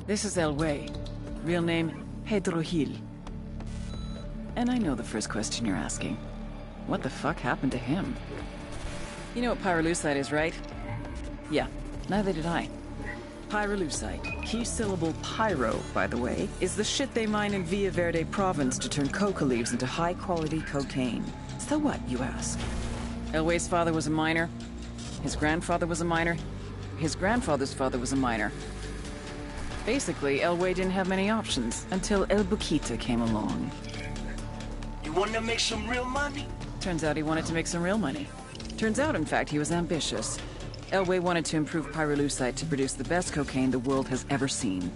This is Elway. Real name, Pedro Gil. And I know the first question you're asking. What the fuck happened to him? You know what pyrolusite is, right? Yeah, neither did I. Pyrolusite, key syllable pyro, by the way, is the shit they mine in Villa Verde province to turn coca leaves into high-quality cocaine. So what, you ask? Elway's father was a miner. His grandfather was a miner. His grandfather's father was a miner. Basically, Elway didn't have many options until El Boquita came along. You want to make some real money? Turns out he wanted to make some real money. Turns out, in fact, he was ambitious. Elway wanted to improve pyrolusite to produce the best cocaine the world has ever seen.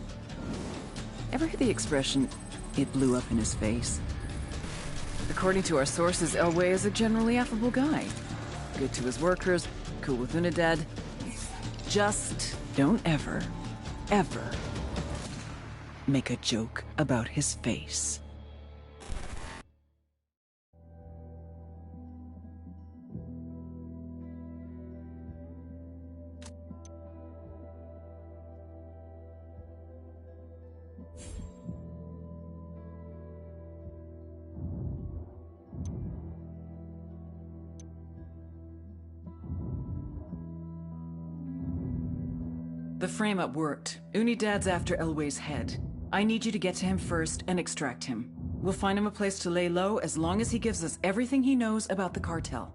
Ever hear the expression, it blew up in his face? According to our sources, Elway is a generally affable guy. Good to his workers, cool with Unidad. Just don't ever make a joke about his face. The frame-up worked. Unidad's after Elway's head. I need you to get to him first and extract him. We'll find him a place to lay low as long as he gives us everything he knows about the cartel.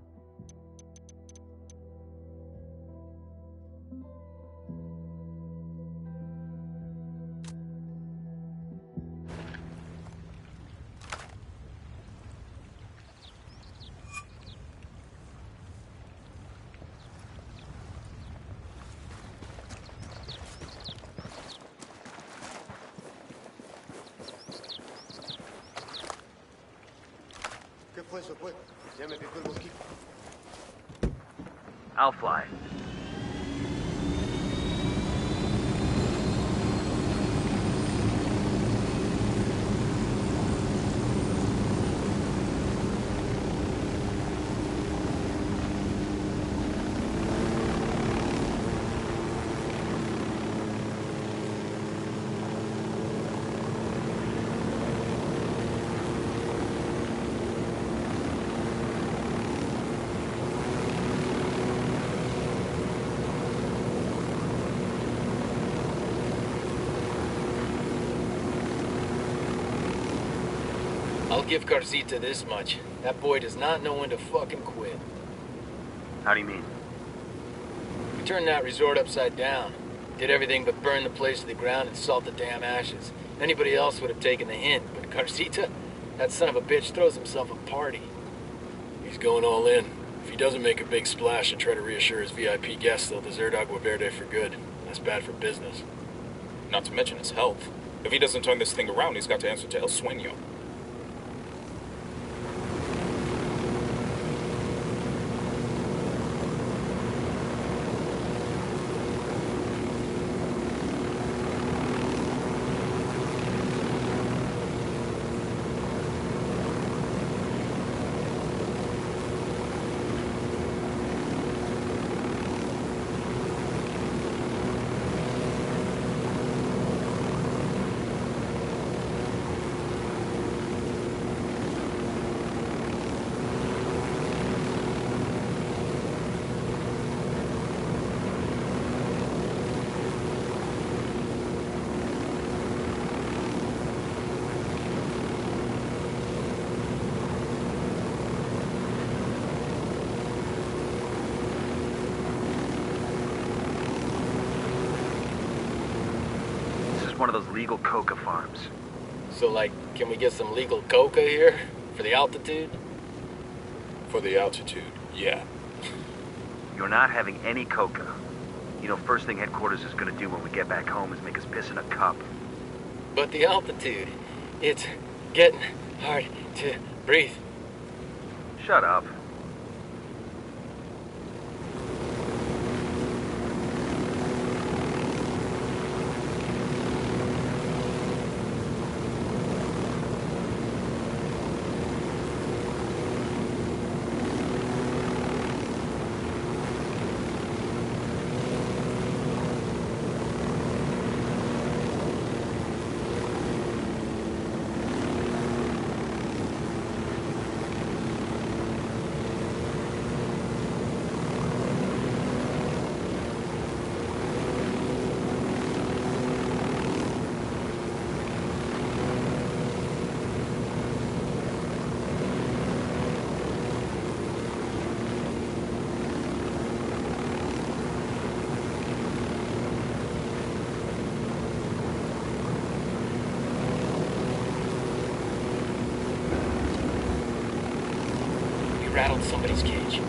I'll fly. I'll give Garcita this much. That boy does not know when to fucking quit. How do you mean? We turned that resort upside down. Did everything but burn the place to the ground and salt the damn ashes. Anybody else would have taken the hint, but Garcita, that son of a bitch throws himself a party. He's going all in. If he doesn't make a big splash and try to reassure his VIP guests, they'll desert Agua Verde for good. That's bad for business. Not to mention his health. If he doesn't turn this thing around, he's got to answer to El Sueño. One of those legal coca farms. So, like, can we get some legal coca here? For the altitude? For the altitude, yeah. You're not having any coca. You know, first thing headquarters is gonna do when we get back home is make us piss in a cup. But the altitude, it's getting hard to breathe. Shut up. rattled somebody's cage.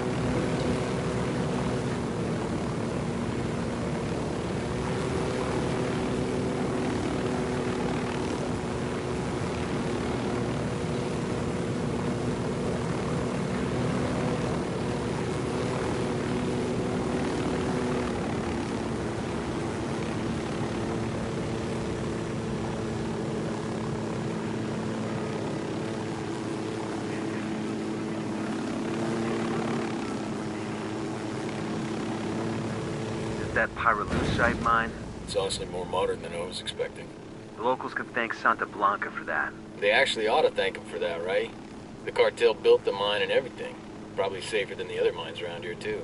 That pyrolusite mine? It's honestly more modern than I was expecting. The locals can thank Santa Blanca for that. They actually ought to thank him for that, right? The cartel built the mine and everything. Probably safer than the other mines around here, too.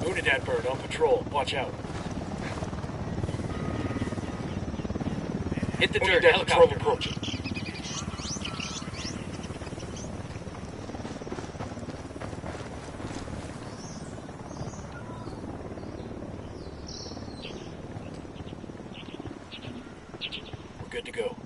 Unidad bird on patrol. Watch out. Hit the dirt, Unidad patrol helicopter. approaching. We're good to go.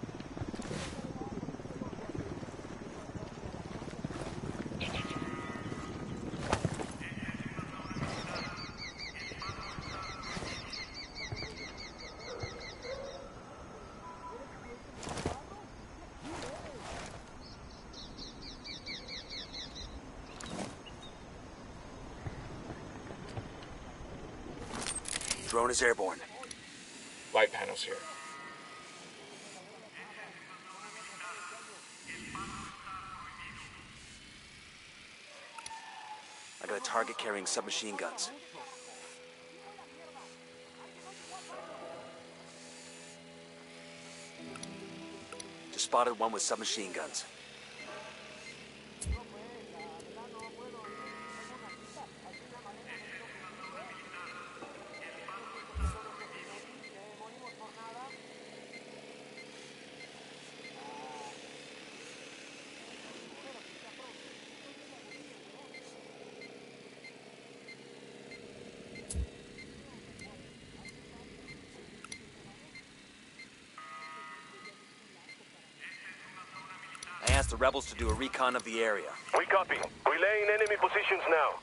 Drone is airborne. Light panels here. I got a target carrying submachine guns. Just spotted one with submachine guns. I asked the rebels to do a recon of the area. We copy. Relaying enemy positions now.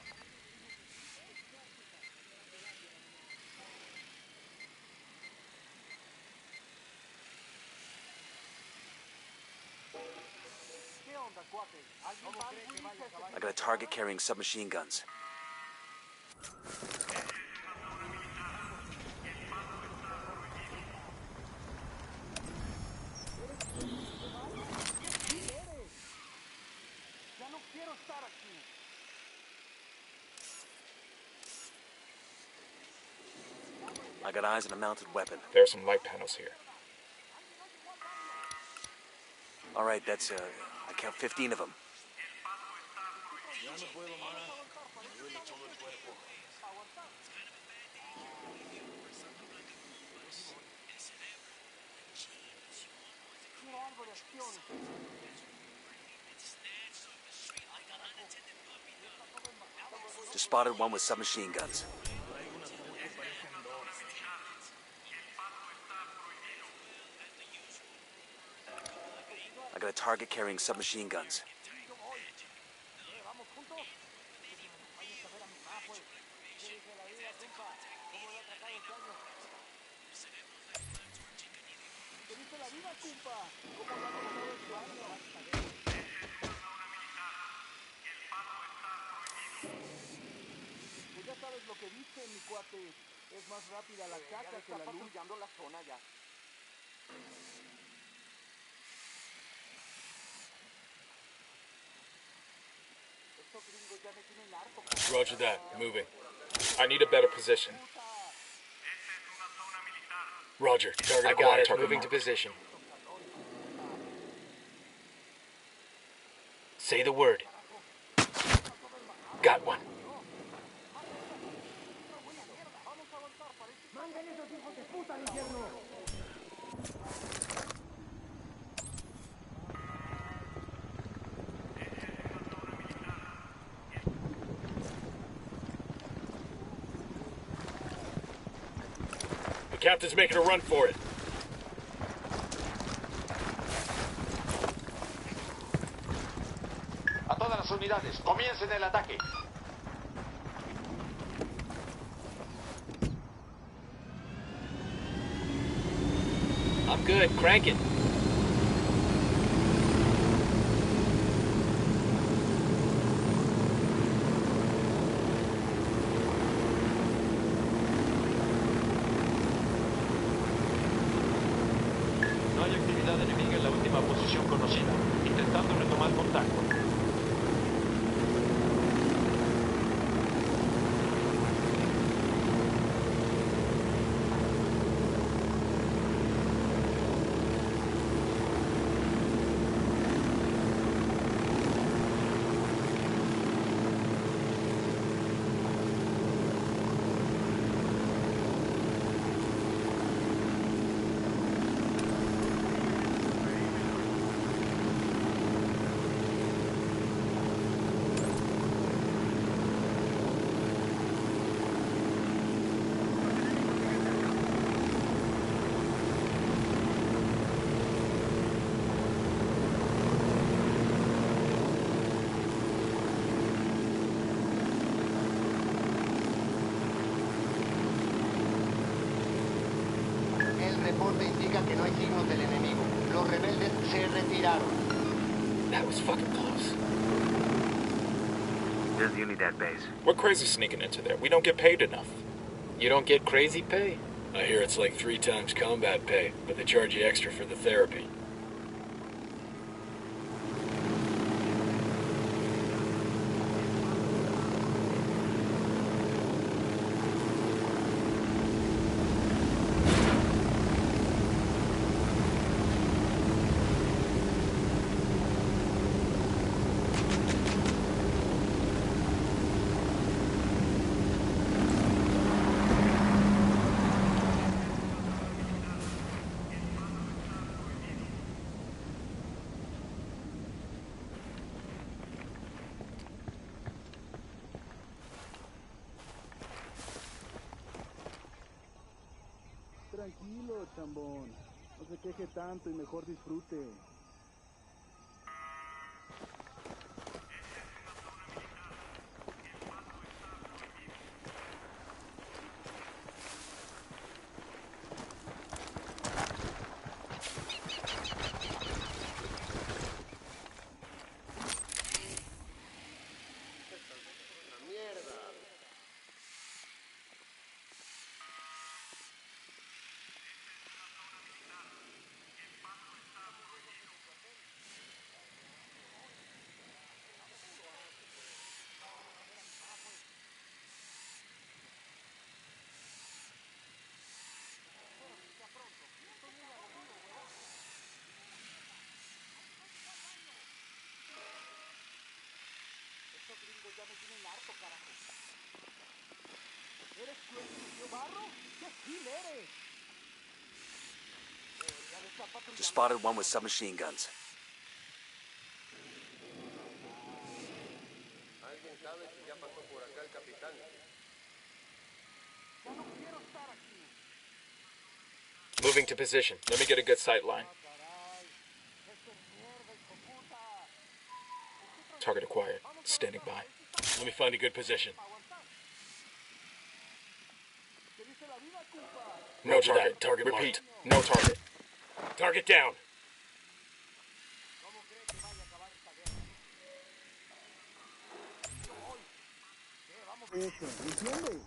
I got a target carrying submachine guns. I got eyes on a mounted weapon. There are some light panels here. All right, that's, I count 15 of them. Just spotted one with submachine guns. I got a target carrying submachine guns. Roger that. Moving. I need a better position. Roger. Target I acquired. got it. Target Moving to marked. position. Say the word. Got one. The captain's making a run for it. A todas las unidades, comiencen el ataque. I'm good. Crank it. No hay actividad enemiga en la última posición conocida. Intentando retomar contacto. El reporte indica que no hay signos del enemigo. Los rebeldes se retiraron. That was fucking close. There's Unidad base. We're crazy sneaking into there. We don't get paid enough. You don't get crazy pay? I hear it's like 3 times combat pay, but they charge you extra for the therapy. Tranquilo, chambón. No se queje tanto y mejor disfrute. Just spotted one with submachine guns. Moving to position. Let me get a good sight line. Target acquired. Standing by. Let me find a good position. No Roger target. that. Target Repeat. marked. No target. Target down. Eso, ¿entiende?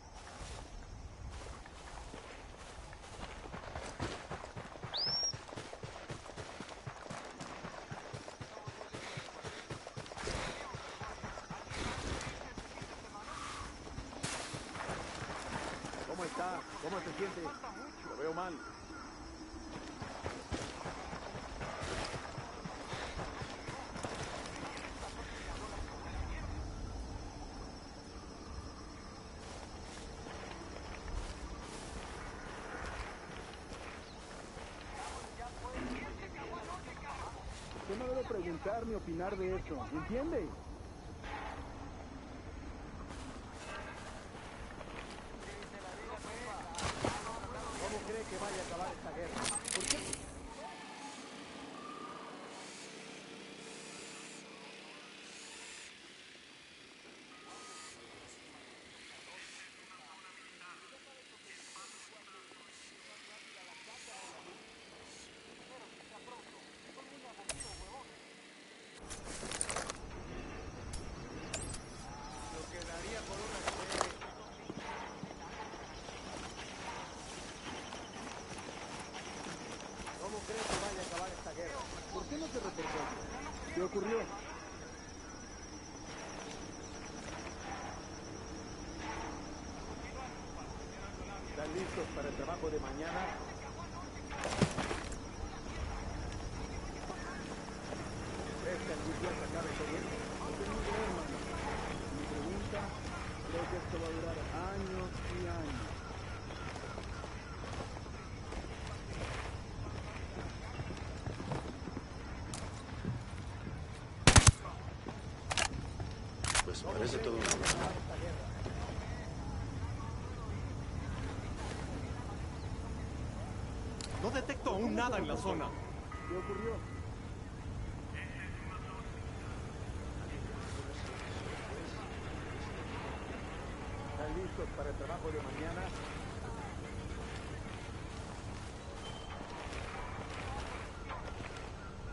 ¿Cómo está? ¿Cómo se siente? Lo veo mal. Usted no debe preguntar ni opinar de eso, ¿entiende? ¿Cómo cree que vaya a acabar esta guerra? ¿Por qué? ¿Cómo cree que vaya a acabar esta guerra? ¿Por qué no se reportó? ¿Qué ocurrió? ¿Están listos para el trabajo de mañana? ¿Crees que algún día se acabe todo esto? No tengo idea, hermano. Mi pregunta, creo que esto va a durar años y años. Pues parece todo una... No detecto aún nada en la zona. ¿Qué ocurrió? ¿Están listos para el trabajo de mañana?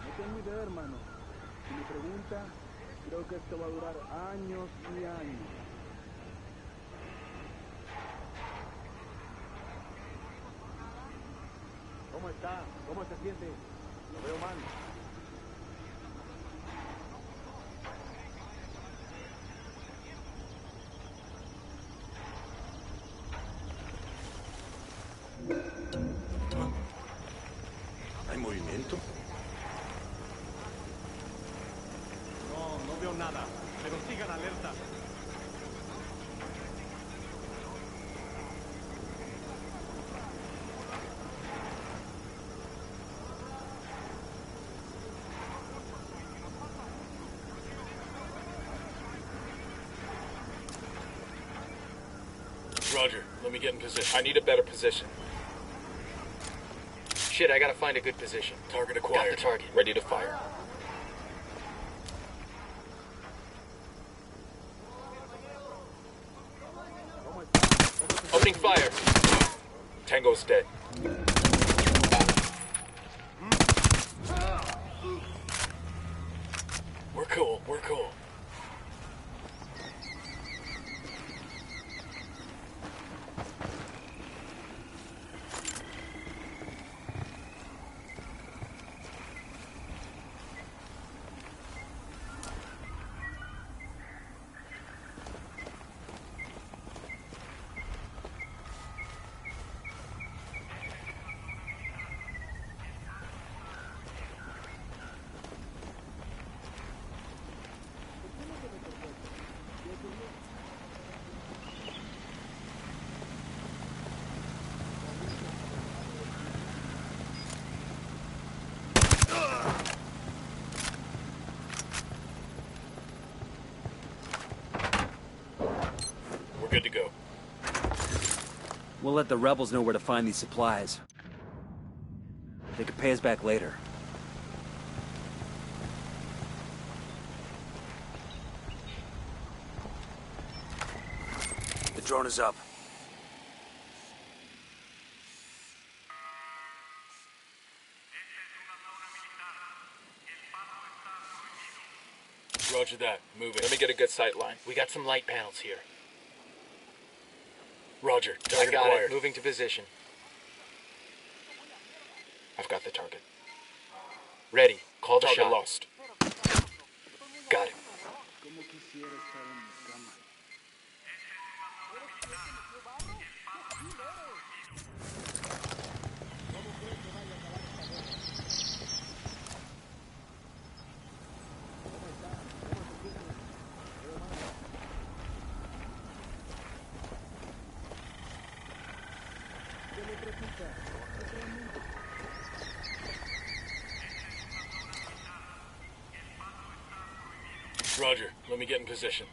No tengo idea, hermano. Si me pregunta, creo que esto va a durar años y años. ¿Cómo está? ¿Cómo se siente? Lo veo mal. ¿Hay movimiento? No veo nada, pero sigan alerta. Roger. Let me get in position. I need a better position. Shit, I gotta find a good position. Target Got acquired. the target. Ready to fire. Opening fire. Tango's dead. We're cool. We're cool. good to go. We'll let the rebels know where to find these supplies. They could pay us back later. The drone is up. Roger that. Moving. Let me get a good sight line. We got some light panels here. Roger. I Target got acquired. it. Moving to position. I've got the target. Ready. Call the Target shot. lost. Got it. Como quisiera estar en mi cama. Roger. Let me get in position.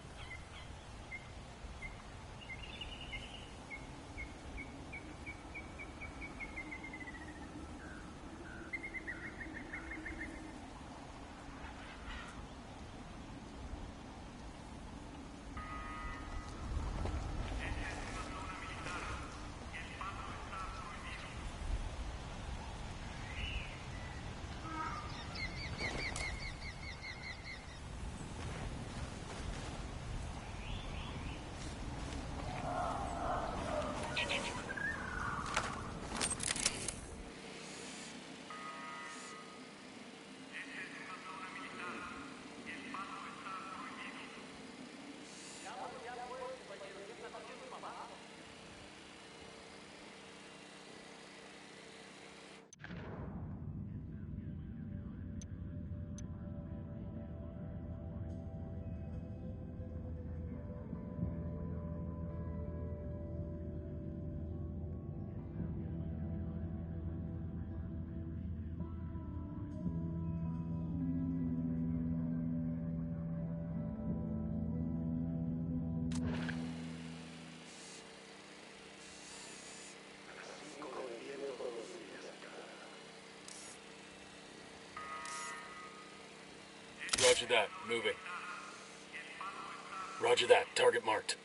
Roger that. Moving. Roger that. Target marked.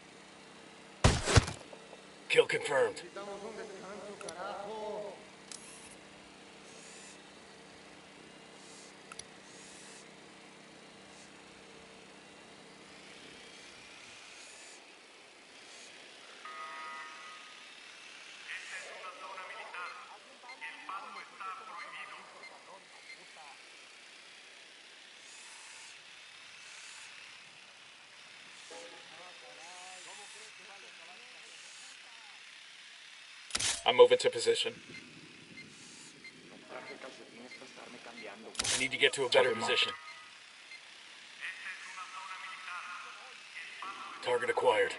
Kill confirmed. I'm moving to position. I need to get to a better Target marked. position. Target acquired.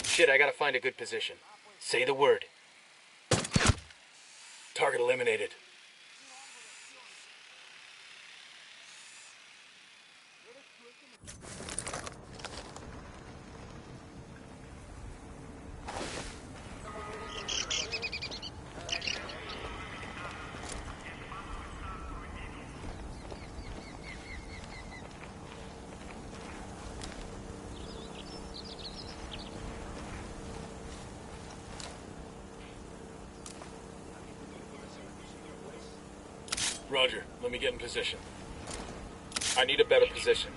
Shit, I gotta find a good position. Say the word. Target eliminated. Roger. Let me get in position. I need a better position.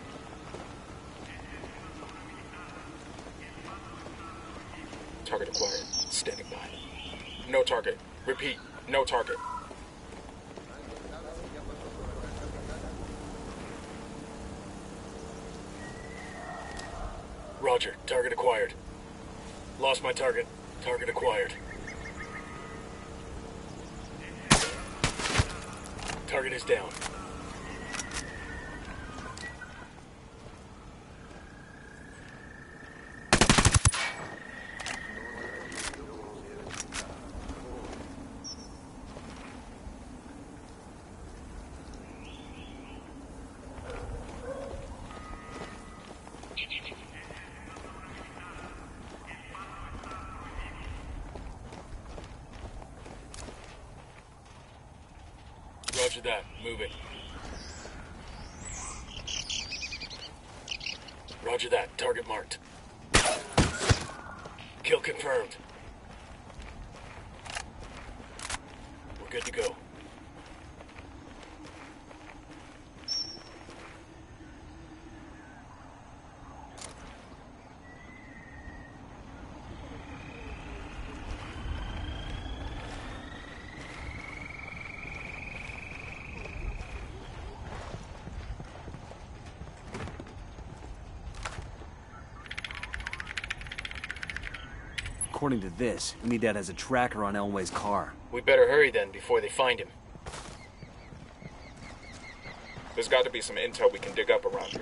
Target acquired. Standing by. No target. Repeat. No target. Roger. Target acquired. Lost my target. Target acquired. Target is down. that. Moving. Roger that. Target marked. Kill confirmed. We're good to go. According to this, Unidad has a tracker on Elway's car. We better hurry then, before they find him. There's got to be some intel we can dig up around here.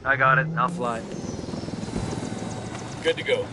I got it. I'll fly. Good to go.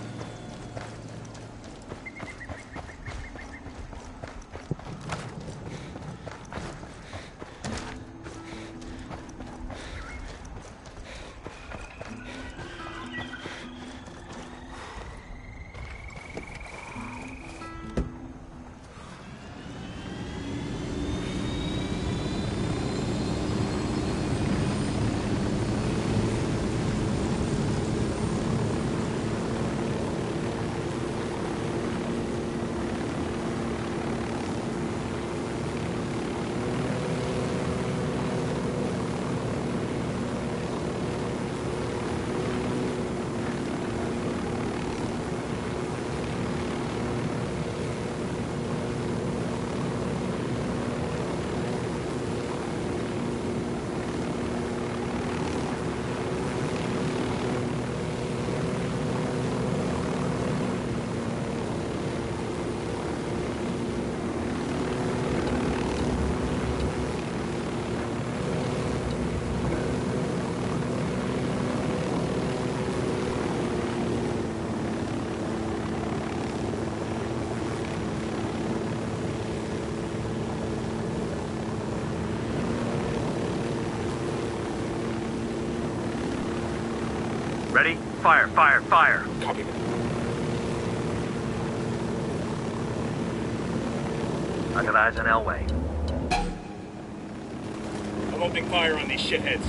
Ready? Fire, fire, fire! Copy. I got eyes on Elway. I'm opening fire on these shitheads.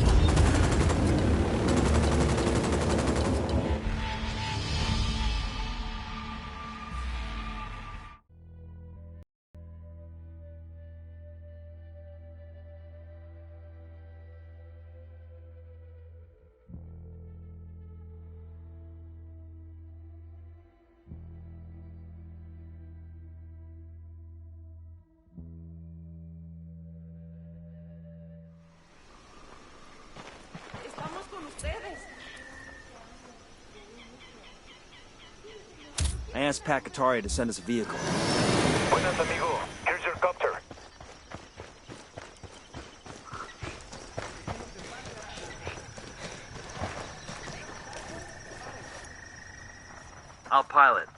I asked Pakatari to send us a vehicle. Buenas, amigo. Here's your copter. I'll pilot.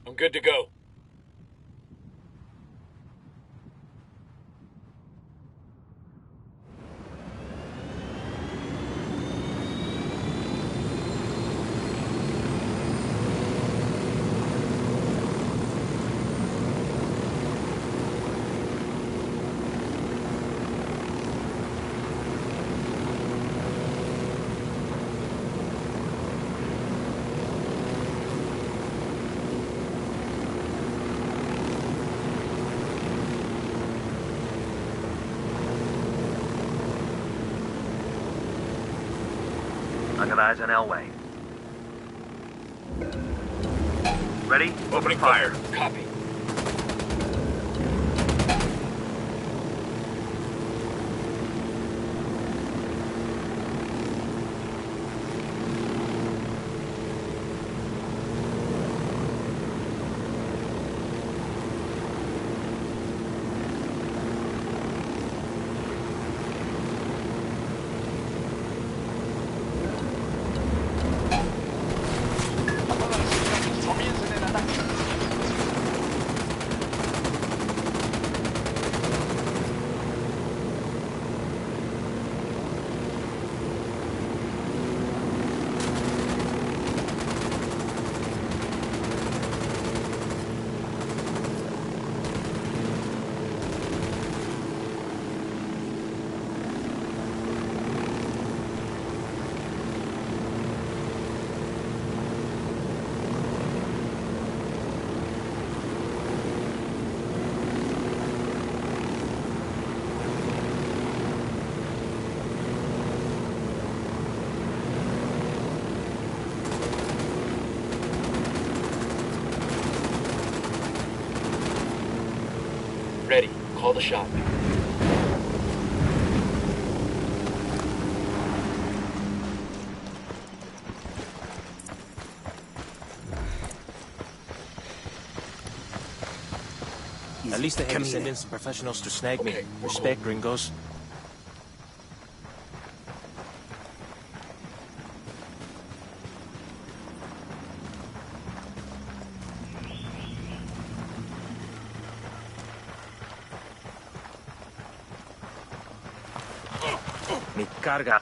I'm good to go. I got eyes on Elway. Ready? Opening fire. Copy. Ready. Call the shot. At least they had to send in some professionals to snag me. Respect, gringos. Mi carga.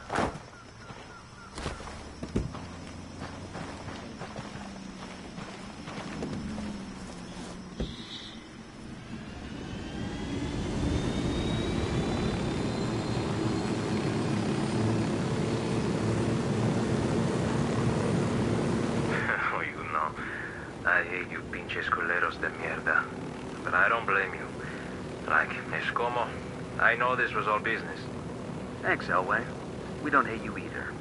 I hate you pinches culeros de mierda. But I don't blame you. Like, es como... I know this was all business. Thanks, Elway. We don't hate you either.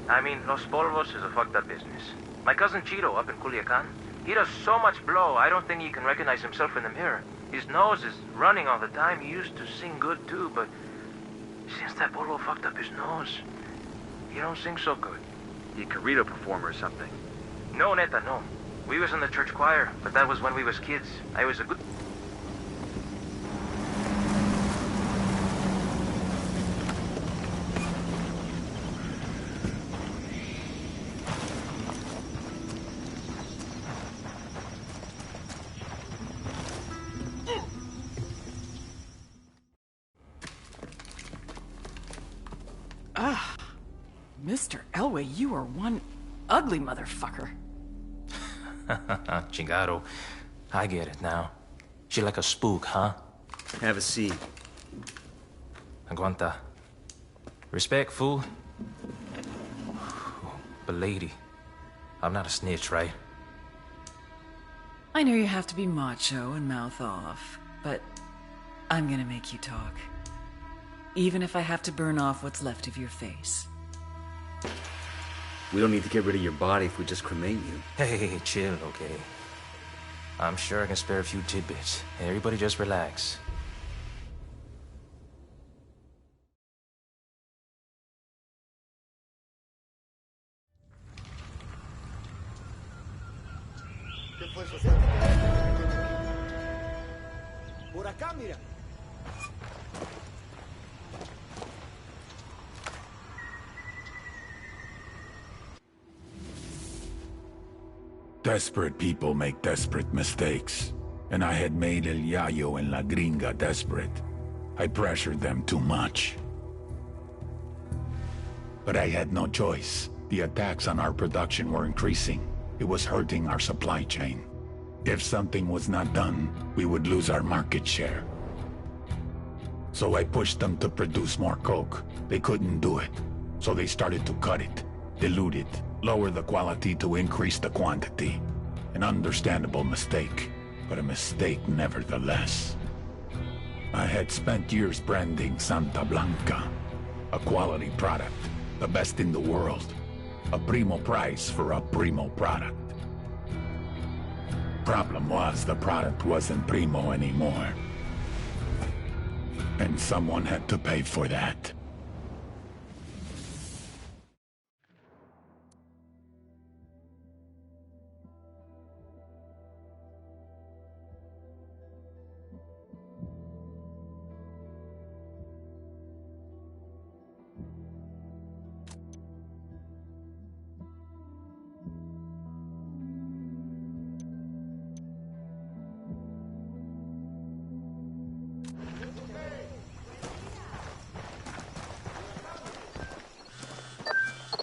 I mean, Los Polvos is a fucked up business. My cousin Chito up in Culiacan, he does so much blow, I don't think he can recognize himself in the mirror. His nose is running all the time. He used to sing good too, but since that Polvo fucked up his nose, he don't sing so good. You a corrido performer or something? No, neta, no. We was in the church choir, but that was when we was kids. I was a good... Ah, Mr. Elway, you are one ugly motherfucker. Chingado. I get it now. She like a spook, huh? Have a seat. Aguanta. Respect, fool. But lady, I'm not a snitch, right? I know you have to be macho and mouth off, but I'm gonna make you talk. Even if I have to burn off what's left of your face. We don't need to get rid of your body if we just cremate you. Hey, chill, okay? I'm sure I can spare a few tidbits. Everybody just relax. ¿Qué fue eso? Por acá, mira. Desperate people make desperate mistakes, and I had made El Yayo and La Gringa desperate. I pressured them too much. But I had no choice. The attacks on our production were increasing. It was hurting our supply chain. If something was not done, we would lose our market share. So I pushed them to produce more coke. They couldn't do it, so they started to cut it, dilute it, lower the quality to increase the quantity. An understandable mistake, but a mistake nevertheless. I had spent years branding Santa Blanca, a quality product, the best in the world, a primo price for a primo product. Problem was, the product wasn't primo anymore. And someone had to pay for that.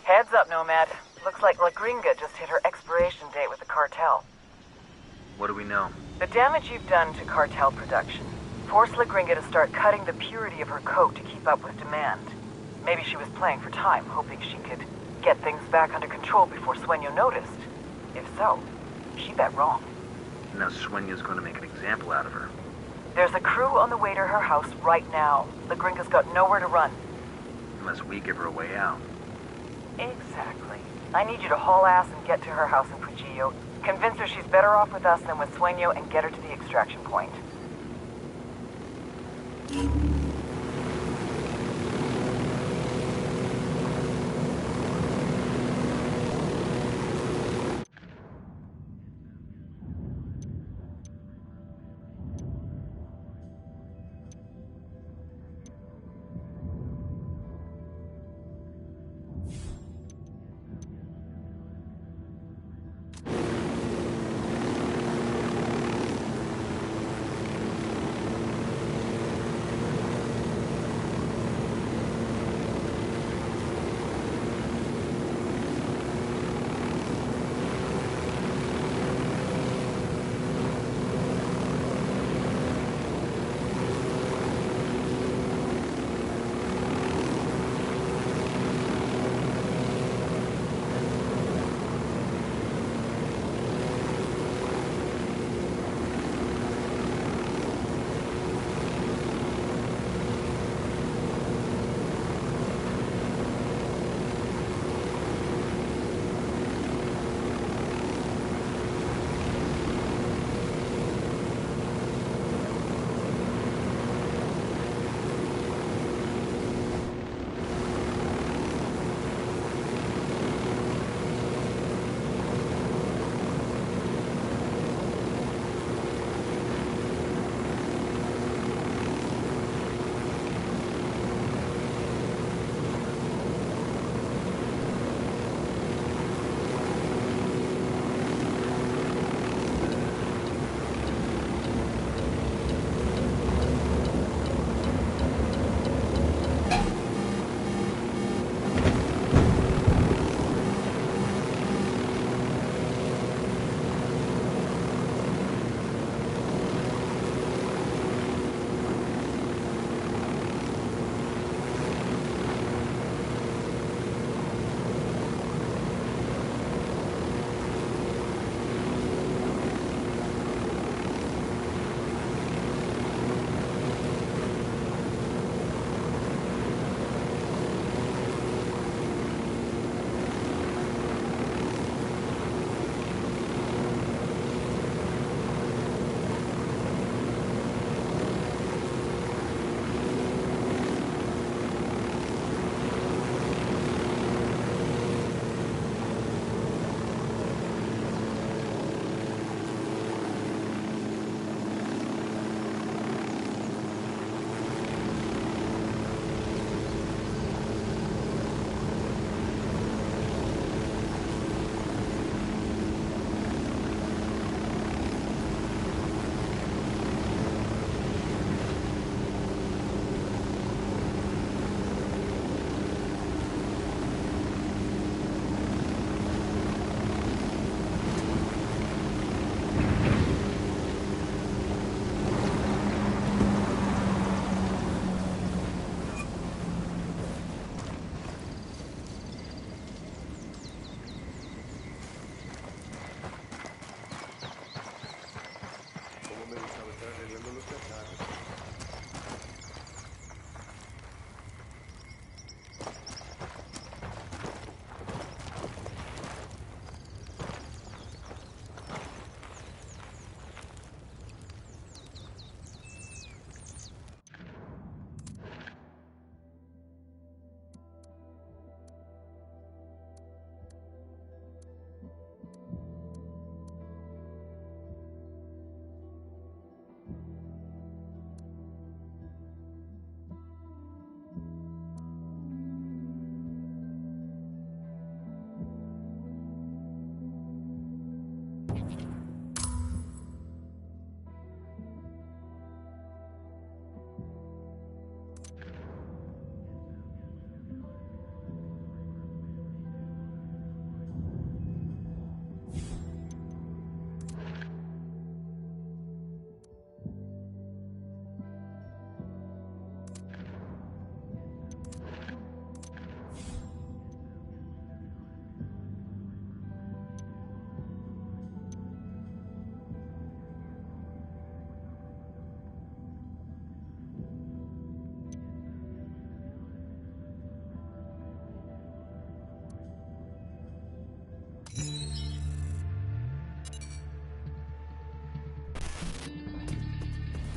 Heads up, Nomad. Looks like La Gringa just hit her expiration date with the cartel. What do we know? The damage you've done to cartel production forced La Gringa to start cutting the purity of her coke to keep up with demand. Maybe she was playing for time, hoping she could get things back under control before Sueño noticed. If so, she bet wrong. Now Sueño's going to make an example out of her. There's a crew on the way to her house right now. La Gringa's got nowhere to run. Unless we give her a way out. Exactly. I need you to haul ass and get to her house in Pujillo. Convince her she's better off with us than with Sueño and get her to the extraction point.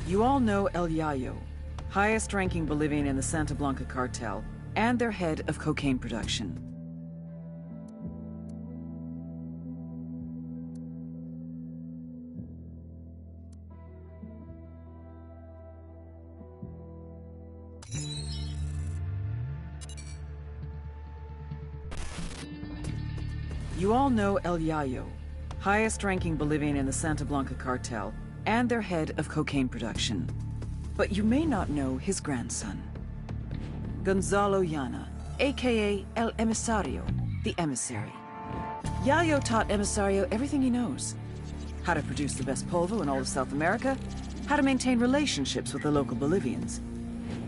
You all know El Yayo, highest-ranking Bolivian in the Santa Blanca cartel, and their head of cocaine production. You all know El Yayo, highest-ranking Bolivian in the Santa Blanca cartel, and their head of cocaine production. But you may not know his grandson, Gonzalo Llana, aka El Emisario, the emissary. Yayo taught Emisario everything he knows. How to produce the best polvo in all of South America, how to maintain relationships with the local Bolivians,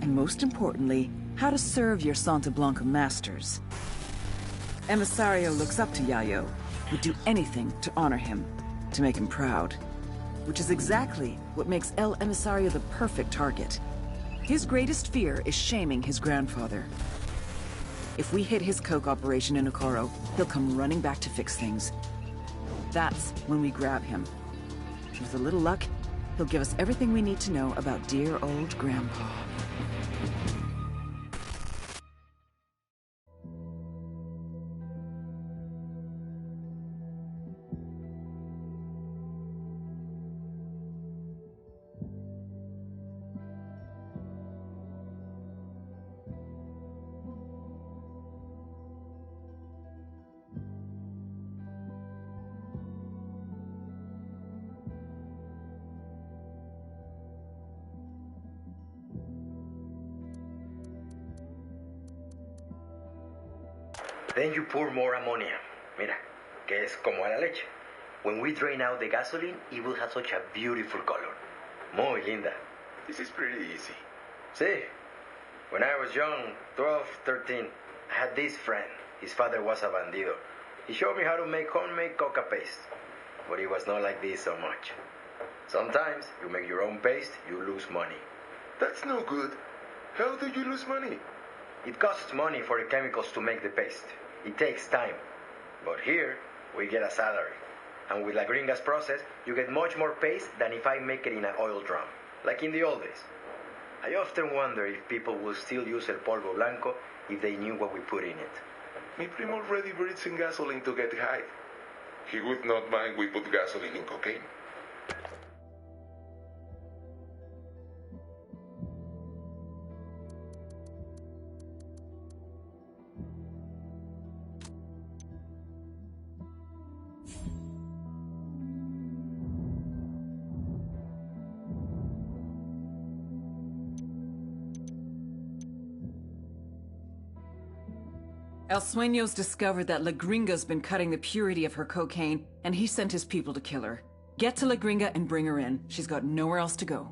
and most importantly, how to serve your Santa Blanca masters. Emisario looks up to Yayo, would do anything to honor him, to make him proud. Which is exactly what makes El Emisario the perfect target. His greatest fear is shaming his grandfather. If we hit his coke operation in Okoro, he'll come running back to fix things. That's when we grab him. With a little luck, he'll give us everything we need to know about dear old Grandpa. Then you pour more ammonia. Mira, que es como la leche. When we drain out the gasoline, it will have such a beautiful color. Muy linda. This is pretty easy. See, when I was young, 12, 13, I had this friend. His father was a bandido. He showed me how to make homemade coca paste. But it was not like this so much. Sometimes you make your own paste, you lose money. That's no good. How do you lose money? It costs money for the chemicals to make the paste. It takes time. But here, we get a salary. And with La Gringa's process, you get much more paste than if I make it in an oil drum, like in the old days. I often wonder if people will still use El Polvo Blanco if they knew what we put in it. Mi primo already breathes in gasoline to get high. He would not mind we put gasoline in cocaine. El Sueño's discovered that La Gringa's been cutting the purity of her cocaine, and he sent his people to kill her. Get to La Gringa and bring her in. She's got nowhere else to go.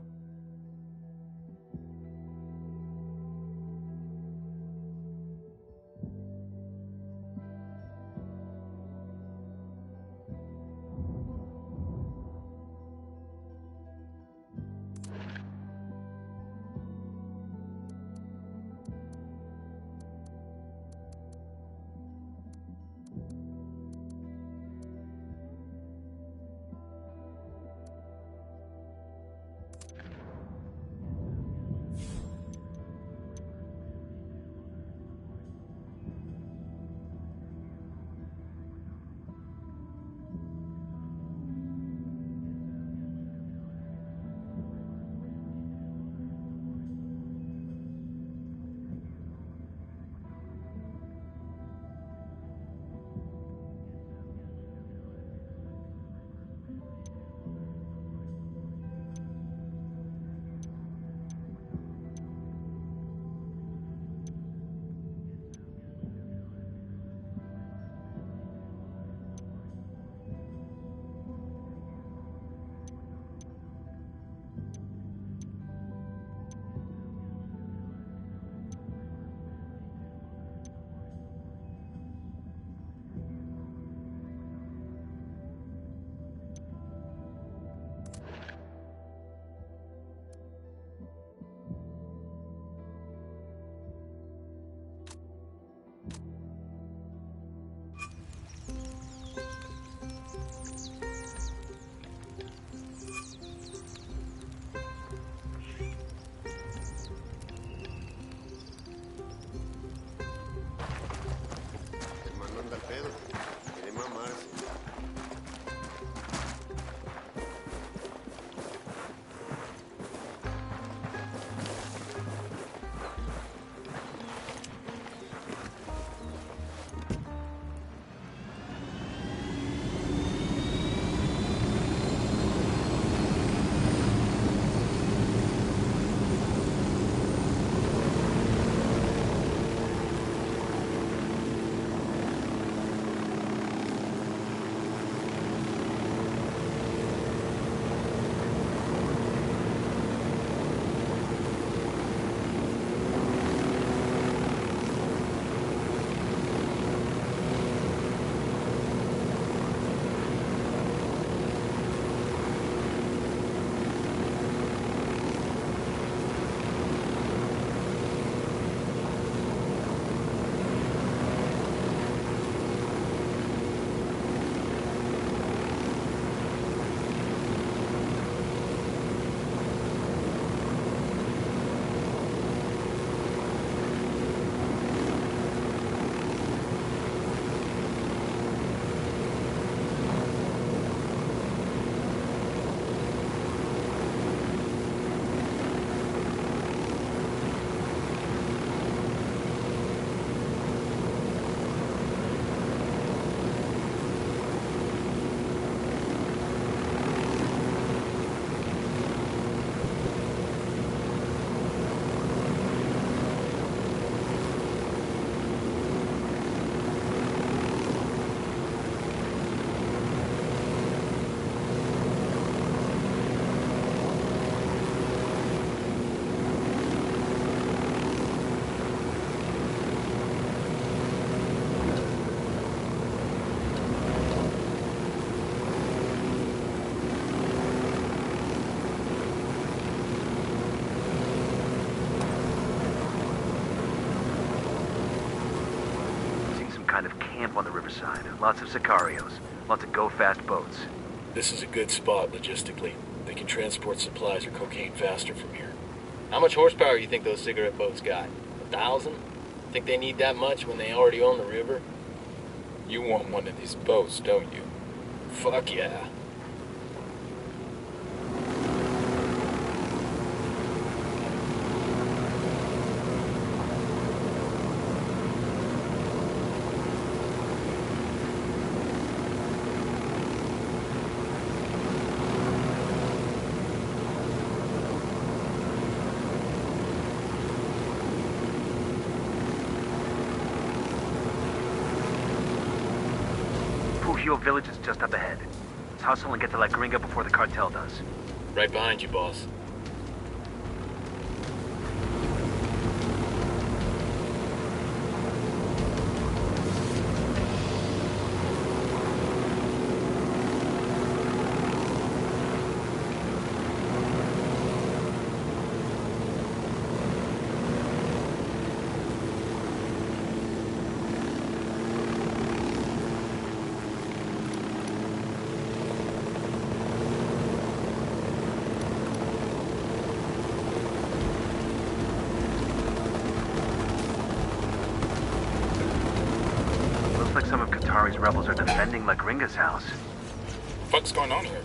camp on the riverside. Lots of Sicarios. Lots of go-fast boats. This is a good spot logistically. They can transport supplies or cocaine faster from here. How much horsepower you think those cigarette boats got? 1,000? Think they need that much when they already own the river? You want one of these boats, don't you? Fuck yeah. Village is just up ahead. Let's hustle and get to La Gringa before the cartel does. Right behind you, boss. Some of Qatari's rebels are defending La Gringa's house. What's going on here?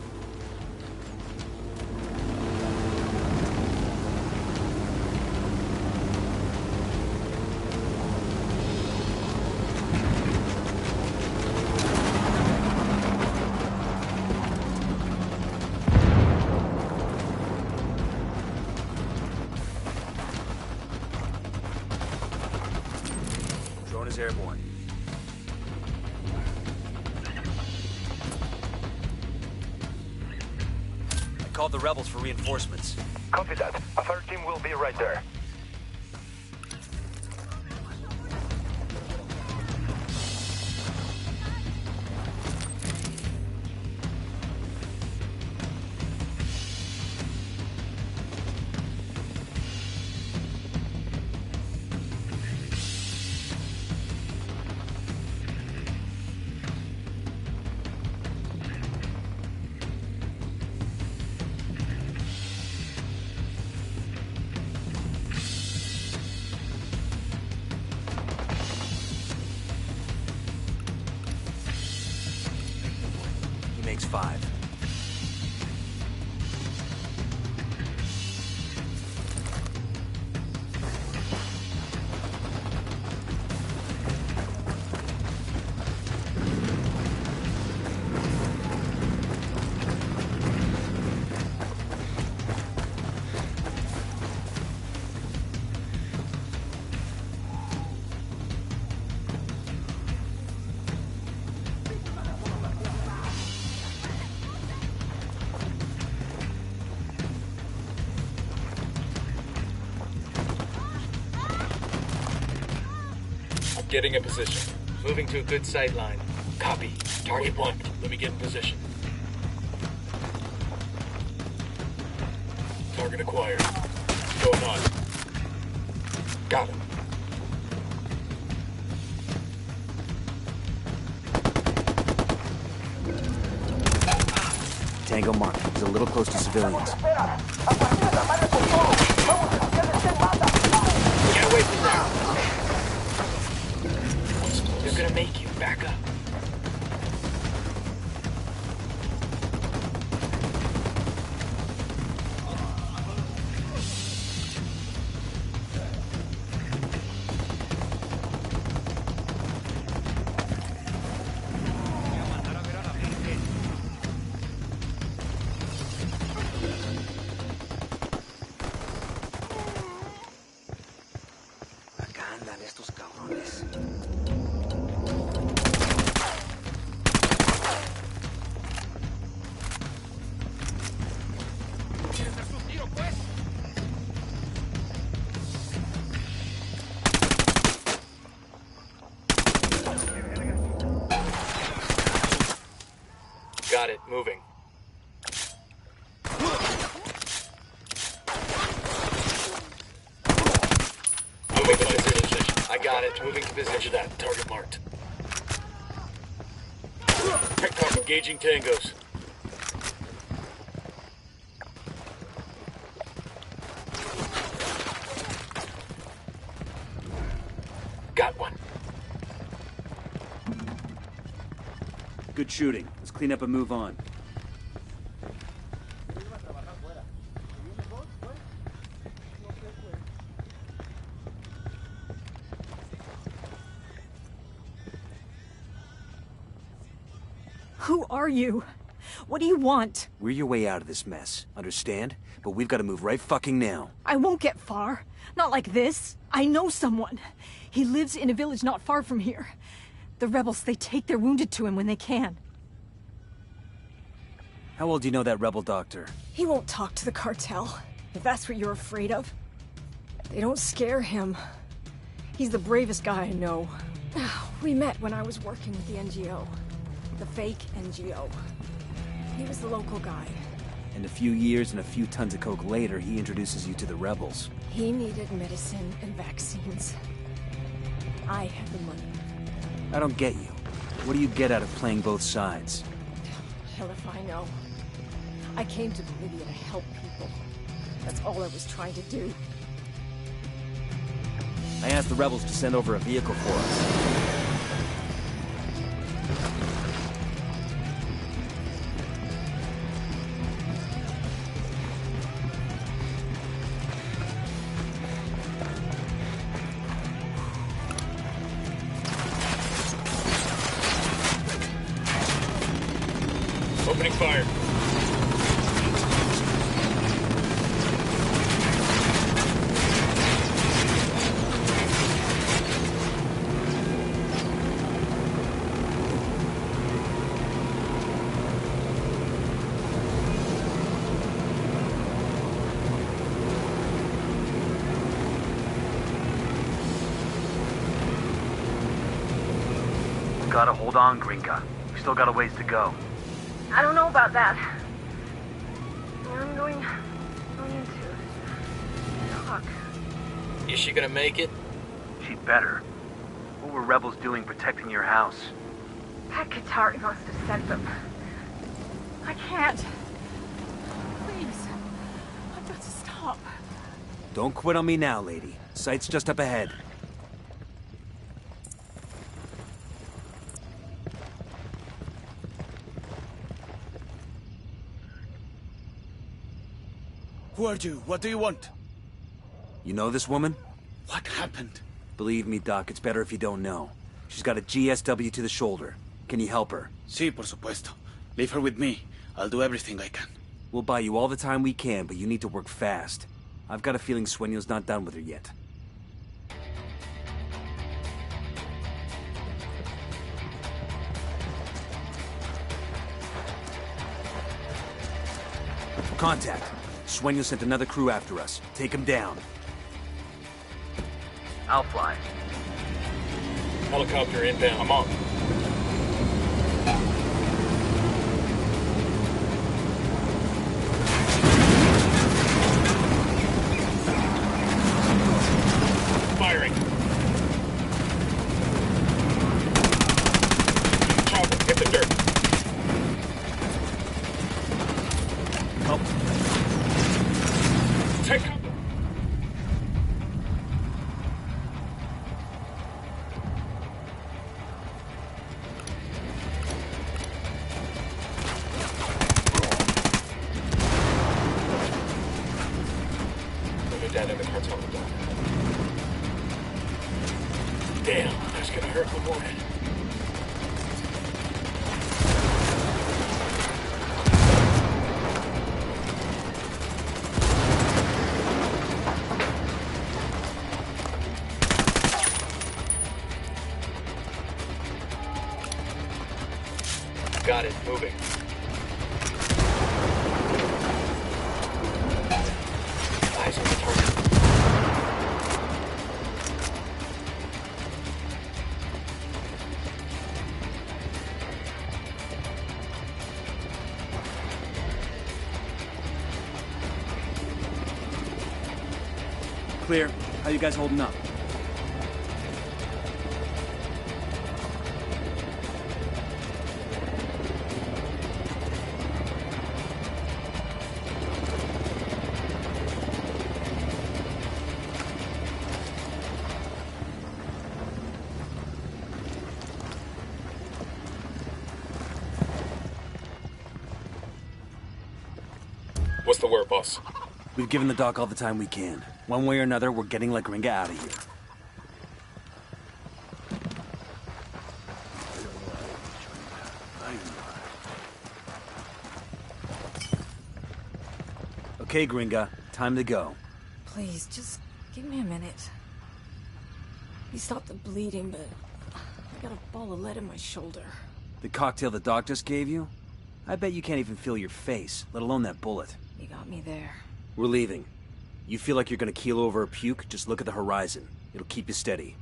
Drone is airborne. Called the rebels for reinforcements. Copy that. A third team will be right there. Makes 5. Getting in position. Moving to a good sight line. Copy. Target one. Let me get in position. Target acquired. Going on. Got him. Tango marked. He's a little close to civilians. Get away from there. They're gonna make you. Back up. Acá andan estos cabrones. Got it. Moving. Moving to position. I got it. Moving to position. That target marked. Engaging tangos. Got one. Good shooting. Let's clean up and move on. Who are you? What do you want? We're your way out of this mess, understand? But we've got to move right fucking now. I won't get far. Not like this. I know someone. He lives in a village not far from here. The rebels, they take their wounded to him when they can. How well do you know that rebel doctor? He won't talk to the cartel, if that's what you're afraid of. They don't scare him. He's the bravest guy I know. We met when I was working with the NGO. The fake NGO. He was the local guy. And a few years and a few tons of coke later, he introduces you to the rebels. He needed medicine and vaccines. I had the money. I don't get you. What do you get out of playing both sides? Hell if I know. I came to Bolivia to help people. That's all I was trying to do. I asked the rebels to send over a vehicle for us. Opening fire. Gotta hold on, Gringa. We still got a ways to go. I don't know about that. I'm going into talk. Is she gonna make it? She better. What were rebels doing protecting your house? That Qatari must have sent them. I can't. Please. I've got to stop. Don't quit on me now, lady. Sight's just up ahead. Who are you? What do you want? You know this woman? What happened? Believe me, Doc, it's better if you don't know. She's got a GSW to the shoulder. Can you help her? Sí, por supuesto. Leave her with me. I'll do everything I can. We'll buy you all the time we can, but you need to work fast. I've got a feeling Sueño's not done with her yet. Contact. Sueño sent another crew after us. Take him down. I'll fly. Helicopter inbound. I'm on. Firing. Chopper, hit the dirt. Help. Take cover. Dynamic cartel with that. Damn, that's gonna hurt in the morning. Got it, moving. Eyes on the target. Clear. How you guys holding up? What's the word, boss? We've given the doc all the time we can. One way or another, we're getting La Gringa out of here. Okay, Gringa, time to go. Please, just give me a minute. He stopped the bleeding, but I got a ball of lead in my shoulder. The cocktail the doc just gave you? I bet you can't even feel your face, let alone that bullet. You got me there. We're leaving. You feel like you're gonna keel over or puke, just look at the horizon. It'll keep you steady.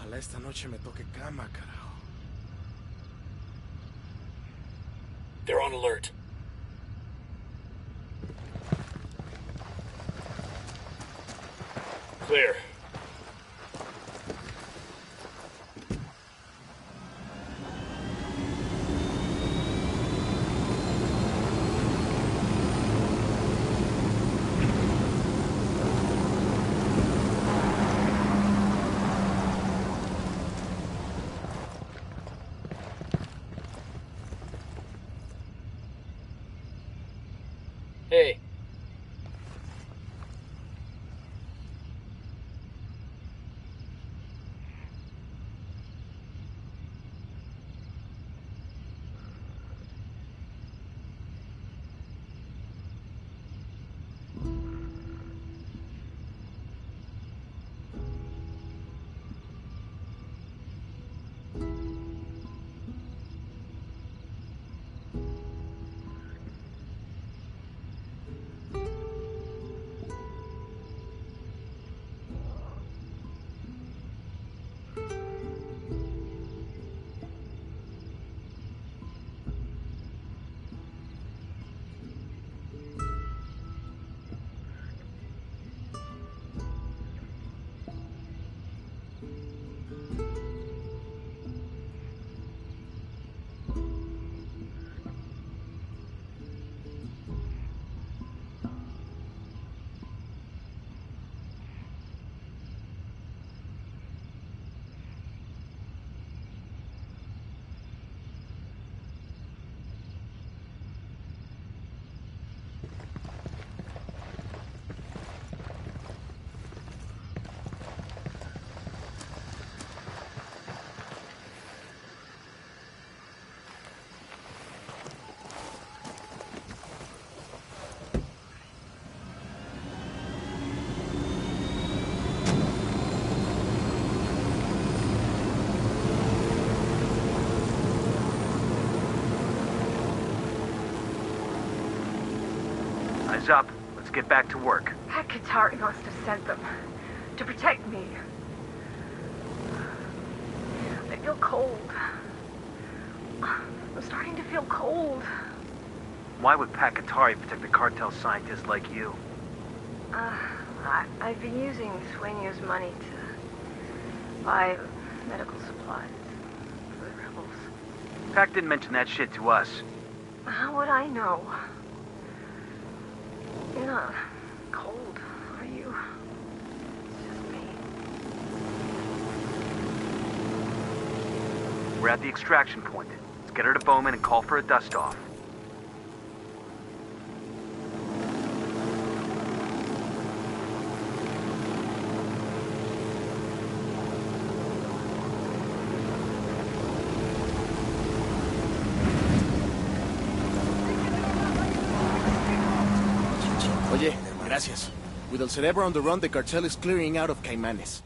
Ojalá esta noche me toque cama, carajo. They're on alert. Clear. Hey. Eyes up. Let's get back to work. That Qatari must have sent them. To protect me. I feel cold. I'm starting to feel cold. Why would Qatari protect a cartel scientist like you? I've been using Sueño's money to buy medical supplies for the rebels. Pac didn't mention that shit to us. How would I know? You're not cold, are you? It's just me. We're at the extraction point. Let's get her to Bowman and call for a dust-off. Oye, gracias. With El Cerebro on the run, the cartel is clearing out of Caimanes.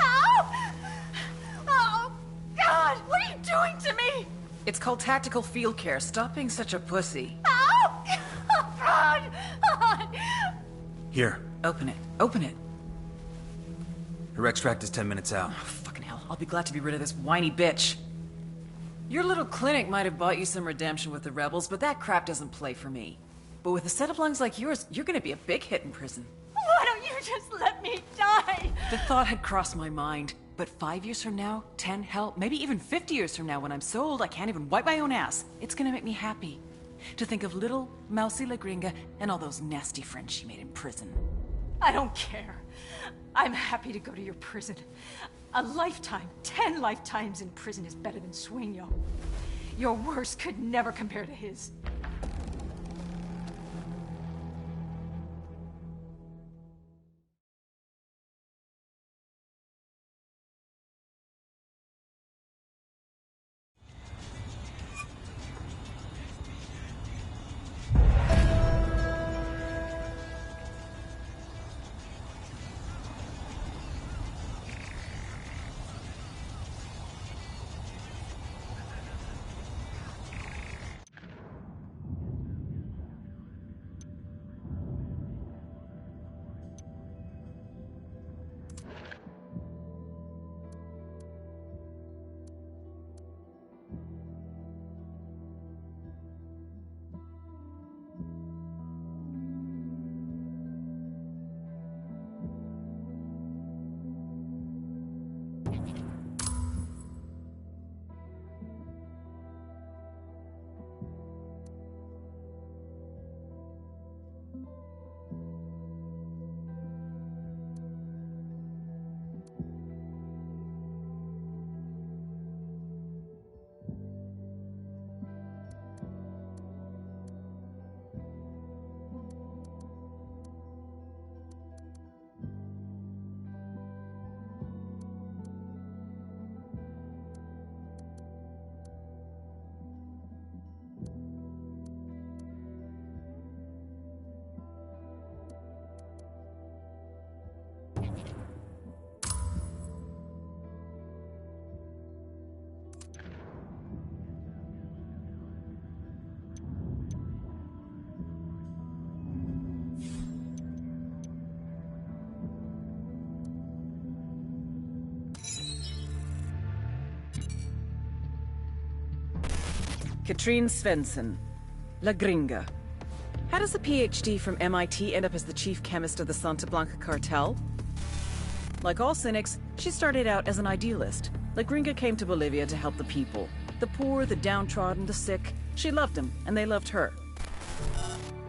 Ow! Oh, God! What are you doing to me? It's called tactical field care. Stop being such a pussy. Ow! Run! Here. Open it. Open it. Her extract is 10 minutes out. Oh, fucking hell. I'll be glad to be rid of this whiny bitch. Your little clinic might have bought you some redemption with the rebels, but that crap doesn't play for me. But with a set of lungs like yours, you're gonna be a big hit in prison. Why don't you just let me die? The thought had crossed my mind. But 5 years from now, 10, hell, maybe even 50 years from now, when I'm so old I can't even wipe my own ass, it's gonna make me happy. To think of little mousy La Gringa and all those nasty friends she made in prison. I don't care. I'm happy to go to your prison. A lifetime, 10 lifetimes in prison is better than Sueño. Your worst could never compare to his. Katrine Svensson, La Gringa. How does a PhD from MIT end up as the chief chemist of the Santa Blanca cartel? Like all cynics, she started out as an idealist. La Gringa came to Bolivia to help the people. The poor, the downtrodden, the sick. She loved them, and they loved her.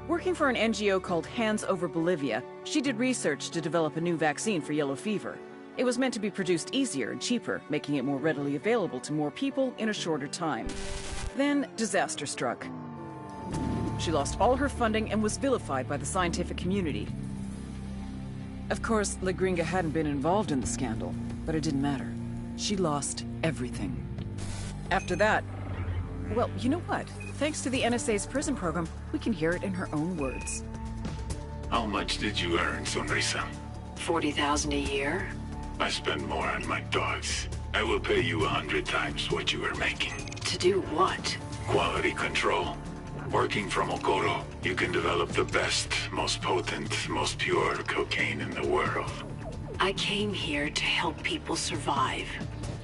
Working for an NGO called Hands Over Bolivia, she did research to develop a new vaccine for yellow fever. It was meant to be produced easier and cheaper, making it more readily available to more people in a shorter time. Then, disaster struck. She lost all her funding and was vilified by the scientific community. Of course, La Gringa hadn't been involved in the scandal, but it didn't matter. She lost everything. After that, well, you know what? Thanks to the NSA's prison program, we can hear it in her own words. How much did you earn, Sonrisa? 40,000 a year? I spend more on my dogs. I will pay you 100 times what you are making. To do what? Quality control. Working from Okoro, you can develop the best, most potent, most pure cocaine in the world. I came here to help people survive.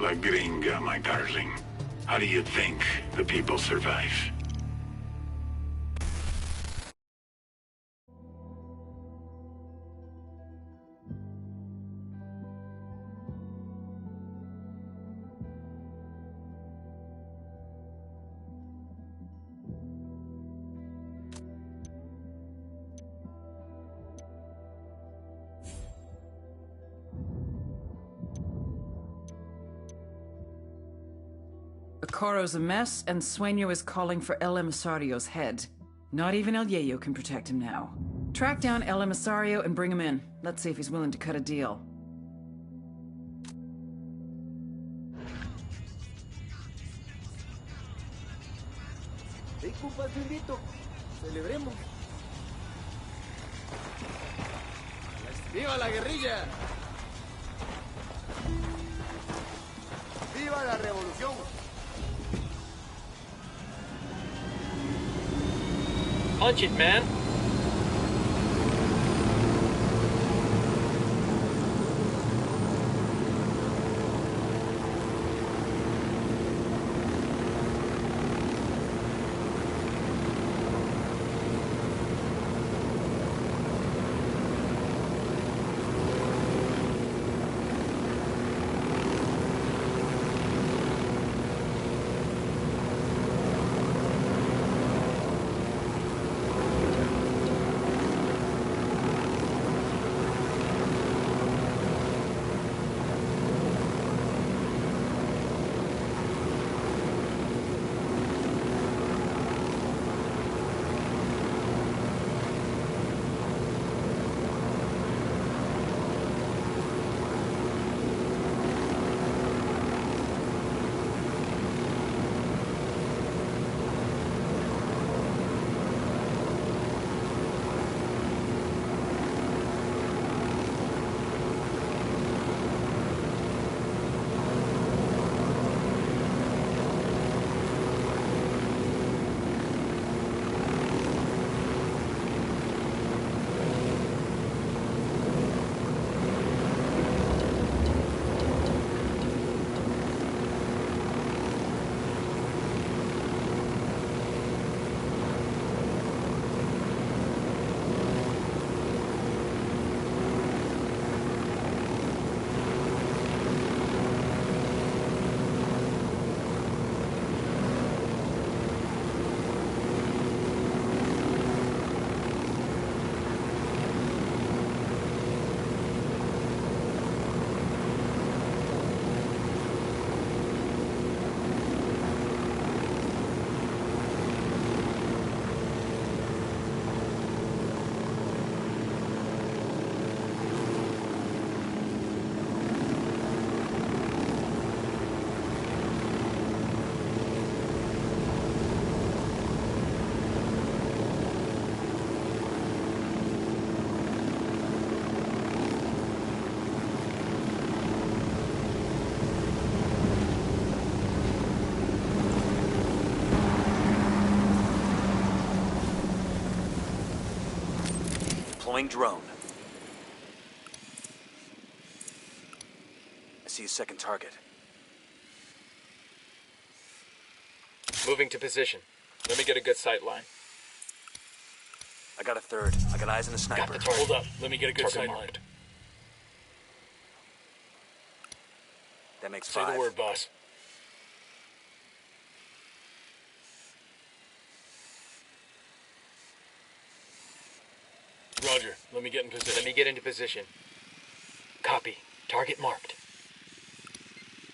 La Gringa, my darling. How do you think the people survive? Okoro's a mess, and Sueño is calling for El Emisario's head. Not even El Yayo can protect him now. Track down El Emisario and bring him in. Let's see if he's willing to cut a deal. Hey, compas, te invito. Celebremos. ¡Viva la guerrilla! ¡Viva la revolución! Punch it, man. Deploying drone. I see a second target. Moving to position. Let me get a good sight line. I got a third. I got eyes on the sniper. Got the target. Hold up. Let me get a good sight line. That makes Say 5. the word, boss. Roger. Let me get in position. Let me get into position. Copy. Target marked.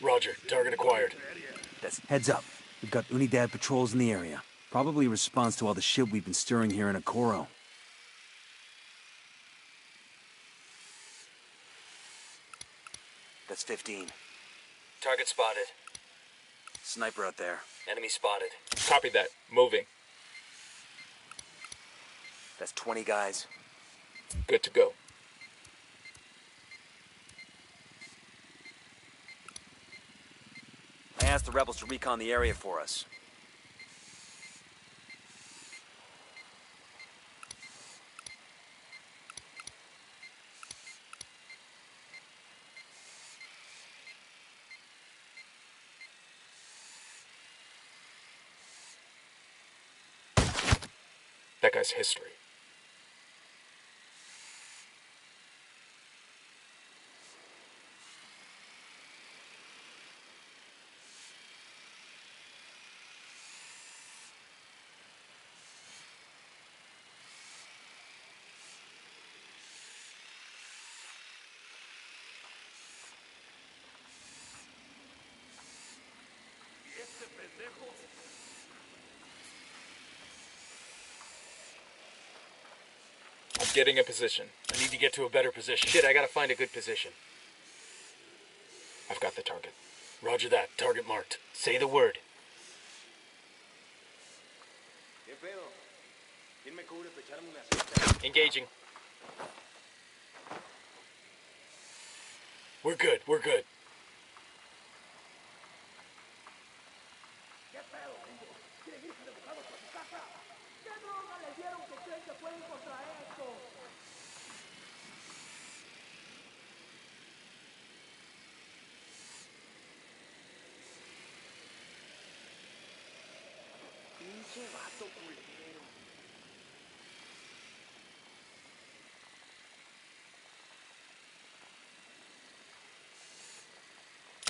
Roger. Target acquired. That's heads up. We've got Unidad patrols in the area. Probably a response to all the shit we've been stirring here in Okoro. That's 15. Target spotted. Sniper out there. Enemy spotted. Copy that. Moving. That's 20 guys. Good to go. I asked the rebels to recon the area for us. That guy's history. I'm getting a position. I need to get to a better position. Shit, I gotta find a good position. I've got the target. Roger that. Target marked. Say the word. Engaging. We're good. We're good.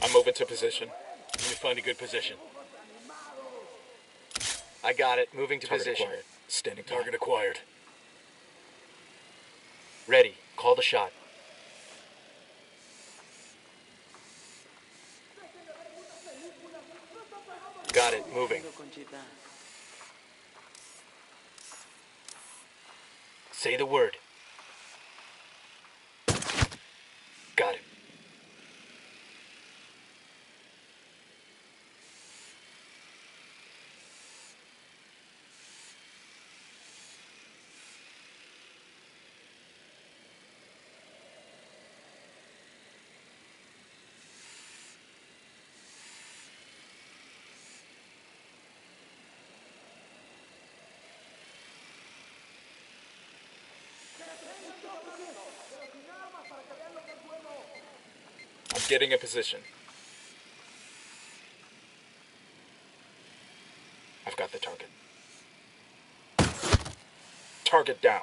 I'm moving to position. Let me find a good position. I got it. Moving to Target position. acquired. Standing by. Target acquired. Ready. Call the shot. Got it. Moving. Say the word. Got it. I'm getting a position. I've got the target. Target down.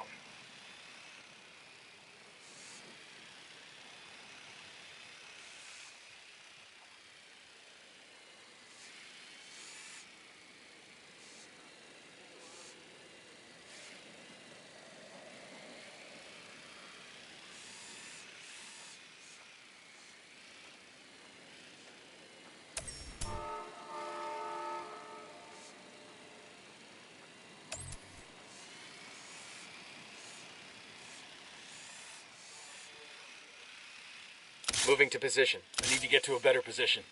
Moving to position. I need to get to a better position.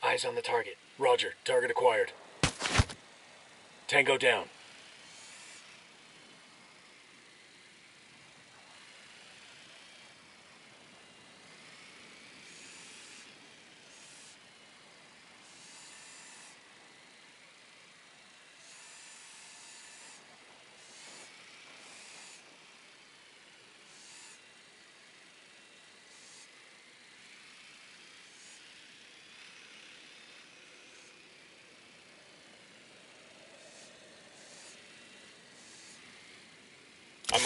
Eyes on the target. Roger. Target acquired. Tango down.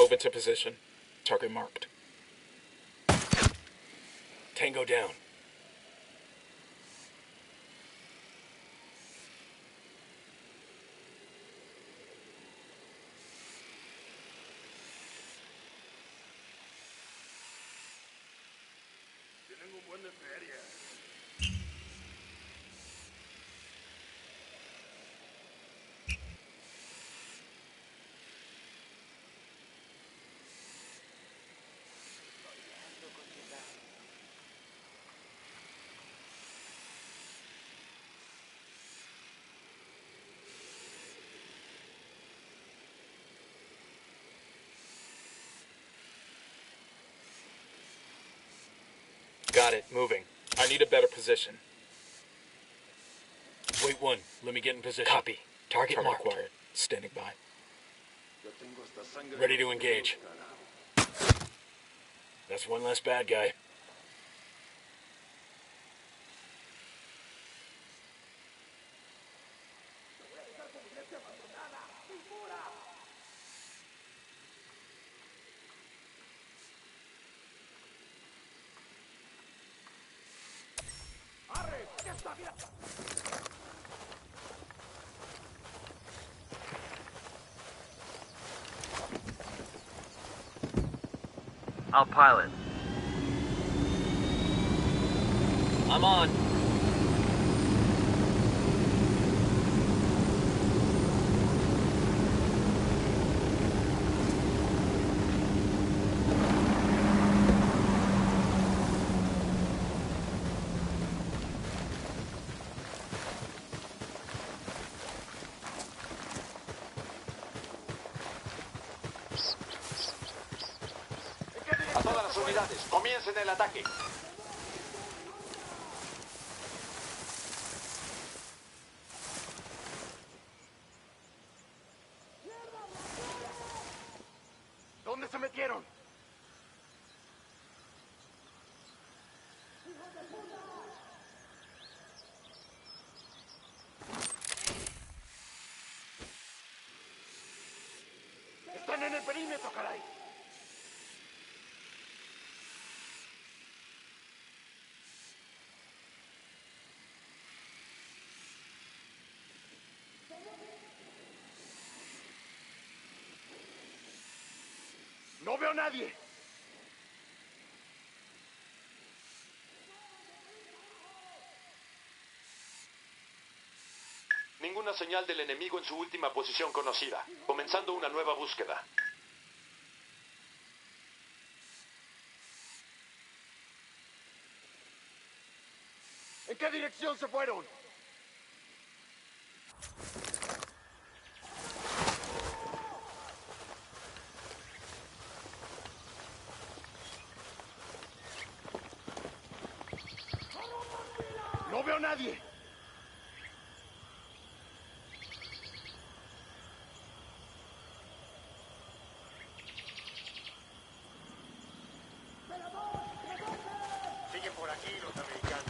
Move into position. Target marked. Tango down. Got it. Moving. I need a better position. Wait one. Let me get in position. Copy. Target marked. Acquired. Standing by. Ready to engage. That's one less bad guy. I'll pilot. I'm on. A todas las unidades, comiencen el ataque. ¿Dónde se metieron? Están en el perímetro, caray. No veo a nadie. Ninguna señal del enemigo en su última posición conocida. Comenzando una nueva búsqueda. ¿En qué dirección se fueron? No veo a nadie. Siguen por aquí los americanos.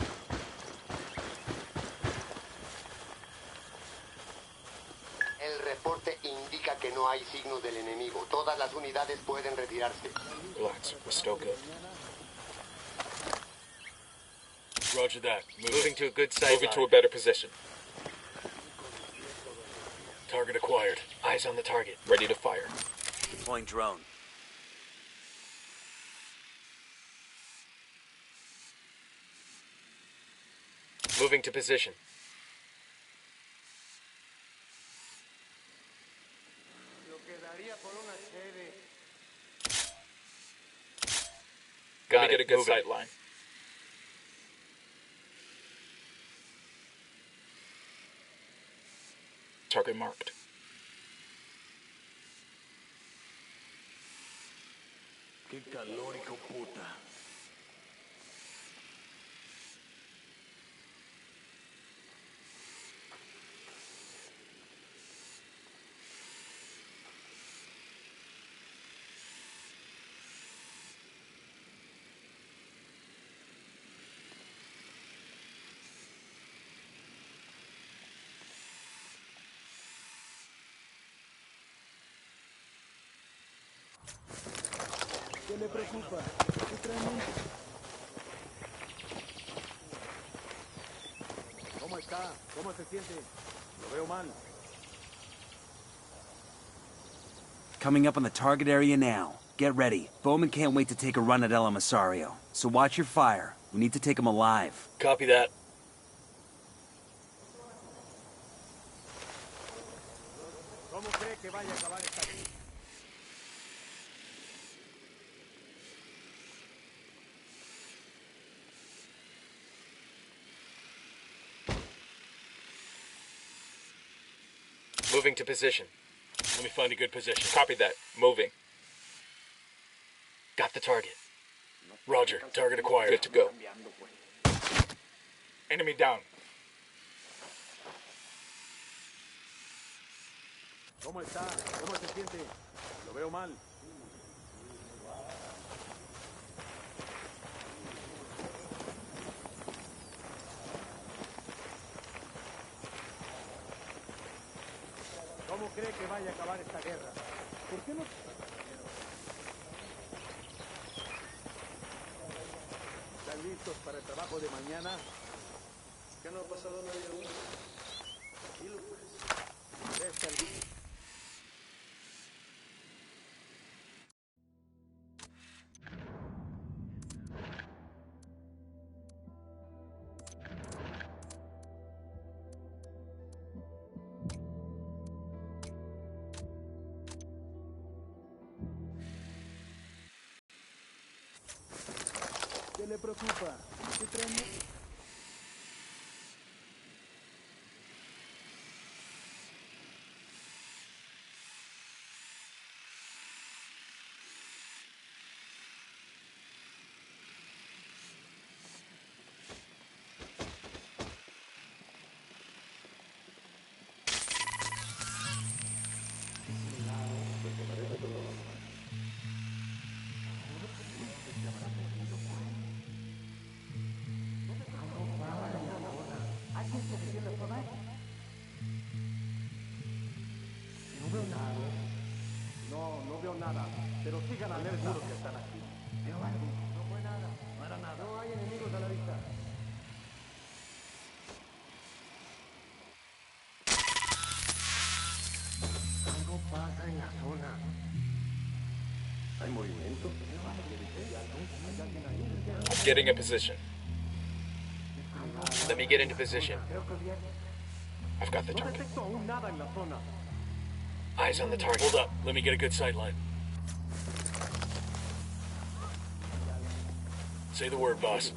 El reporte indica que no hay signos del enemigo. Todas las unidades pueden retirarse. Relax. We're still good. Roger that. Moving to a good sight Moving line. to a better position. Target acquired. Eyes on the target. Ready to fire. Deploying drone. Moving to position. Let me Got get a it. good Moving. sight line. Target marked. Qué calórico, puta. ¿Qué le preocupa? ¿Qué trae en mente? ¿Cómo está? ¿Cómo se siente? Lo veo mal. Coming up on the target area now. Get ready. Bowman can't wait to take a run at El Emisario. So watch your fire. We need to take him alive. Copy that. ¿Cómo cree que vaya a acabar esta vida? Moving to position. Let me find a good position. Copy that. Moving. Got the target. Roger. Target acquired. Good to go. Enemy down. ¿Cómo está? ¿Cómo se siente? Lo veo mal. ¿Cómo cree que vaya a acabar esta guerra? ¿Por qué no? ¿Están listos para el trabajo de mañana? ¿Qué no ha pasado nadie aún? Tranquilo, pues. Resta el día. ¿Qué le preocupa? ¿Qué trae? No veo nada, pero sigan alerta. Seguro que están aquí. Veo algo. No fue nada. No era nada. No hay enemigos a la vista. Algo pasa en la zona. ¿Hay movimiento? Getting in position. Let me get into position. I've got the target. Eyes on the target. Hold up. Let me get a good sight line. Say the word, boss.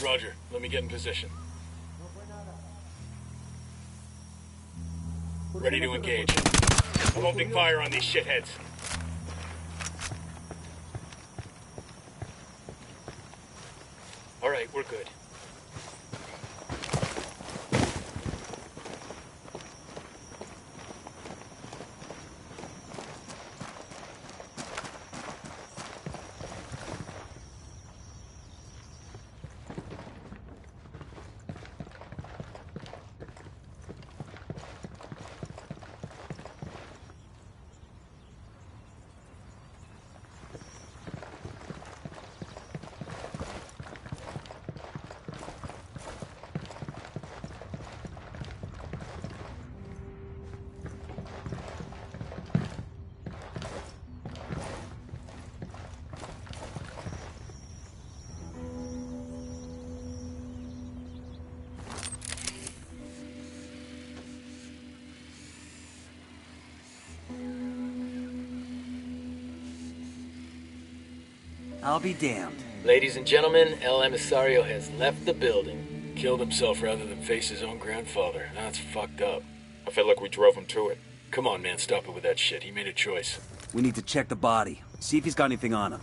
Roger. Let me get in position. Ready to engage. I'm opening fire on these shitheads. All right, we're good. I'll be damned. Ladies and gentlemen, El Emisario has left the building. Killed himself rather than face his own grandfather. That's fucked up. I feel like we drove him to it. Come on, man, stop it with that shit. He made a choice. We need to check the body. See if he's got anything on him.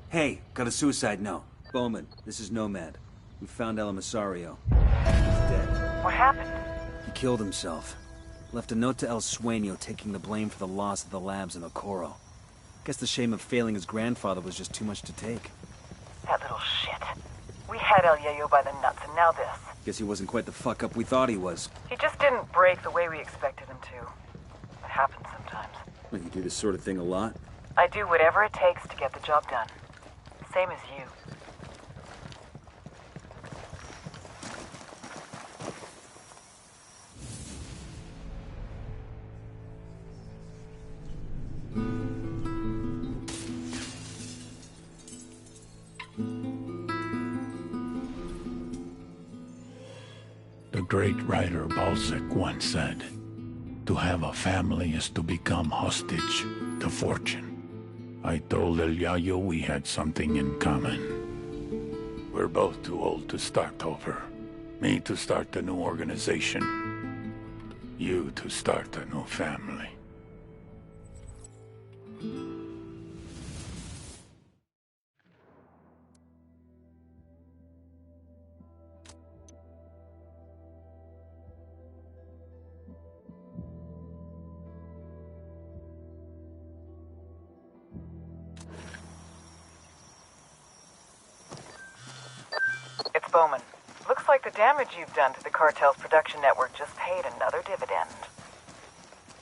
Hey, got a suicide note. Bowman, this is Nomad. We found El Emisario. He's dead. What happened? He killed himself. Left a note to El Sueño taking the blame for the loss of the labs in Okoro. Guess the shame of failing his grandfather was just too much to take. That little shit. We had El Yayo by the nuts, and now this. Guess he wasn't quite the fuck-up we thought he was. He just didn't break the way we expected him to. It happens sometimes. Well, you do this sort of thing a lot? I do whatever it takes to get the job done. Same as you. The great writer Balzac once said, "To have a family is to become hostage to fortune." I told El Yayo we had something in common. We're both too old to start over. Me to start a new organization. You to start a new family. It's Bowman. Looks like the damage you've done to the cartel's production network just paid another dividend.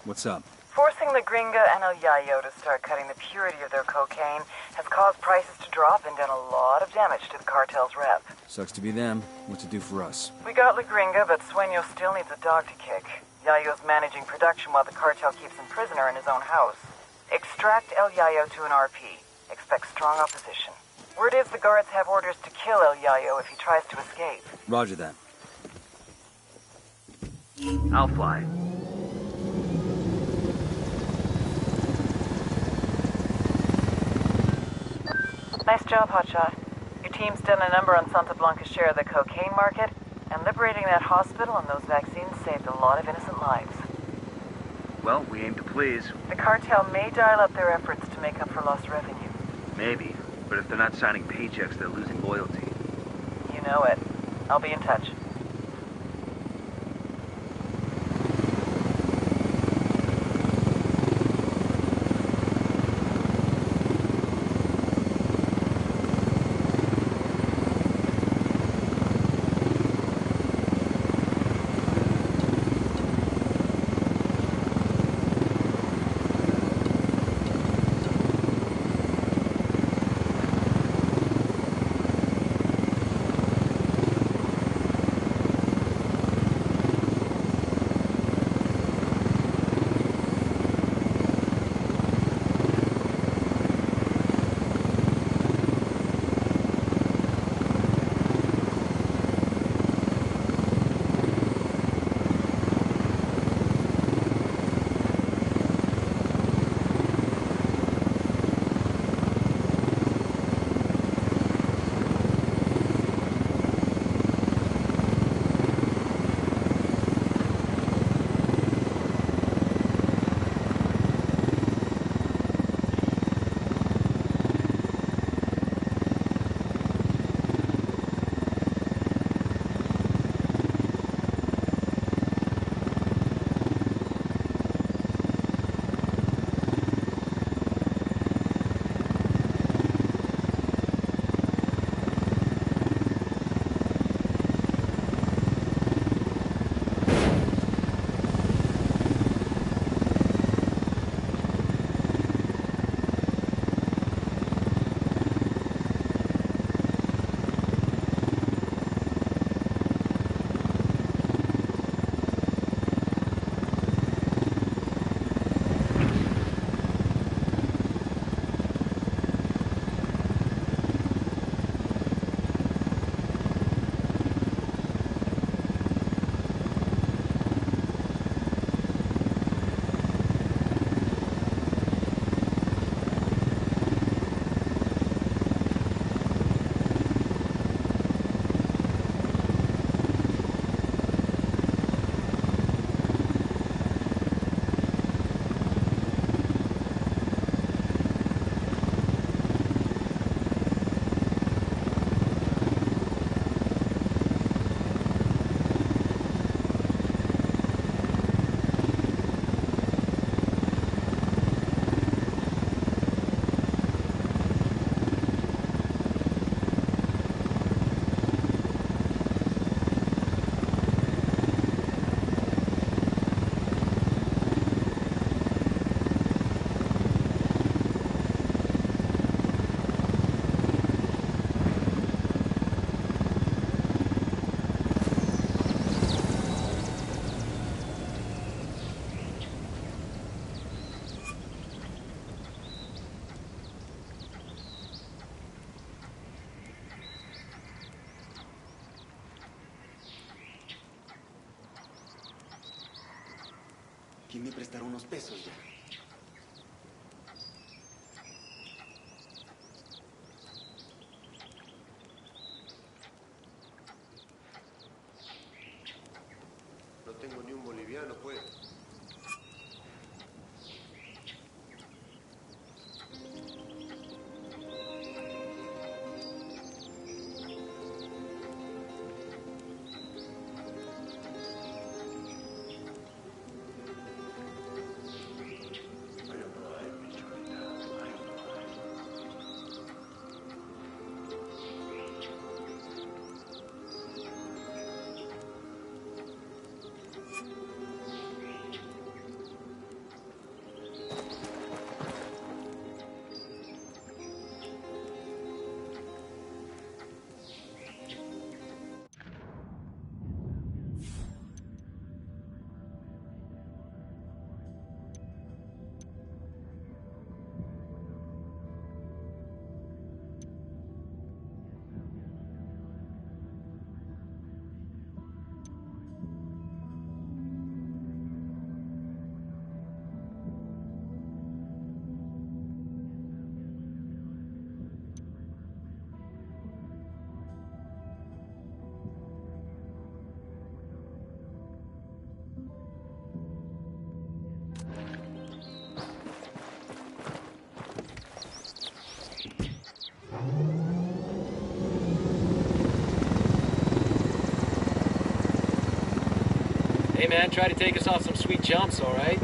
What's up? Forcing the Gringa and El Yayo to start cutting the purity of their cocaine has caused prices to drop and done a lot of damage to the cartel's rep. Sucks to be them. What's it do for us? We got La Gringa, but Sueño still needs a dog to kick. Yayo's managing production while the cartel keeps him prisoner in his own house. Extract El Yayo to an RP. Expect strong opposition. Word is the guards have orders to kill El Yayo if he tries to escape. Roger that. I'll fly. Nice job, Hotshot. Your team's done a number on Santa Blanca's share of the cocaine market, and liberating that hospital and those vaccines saved a lot of innocent lives. Well, we aim to please. The cartel may dial up their efforts to make up for lost revenue. Maybe. But if they're not signing paychecks, they're losing loyalty. You know it. I'll be in touch. ¿Quién me prestará unos pesos ya? No tengo ni un boliviano, pues. Hey man, try to take us off some sweet jumps, all right?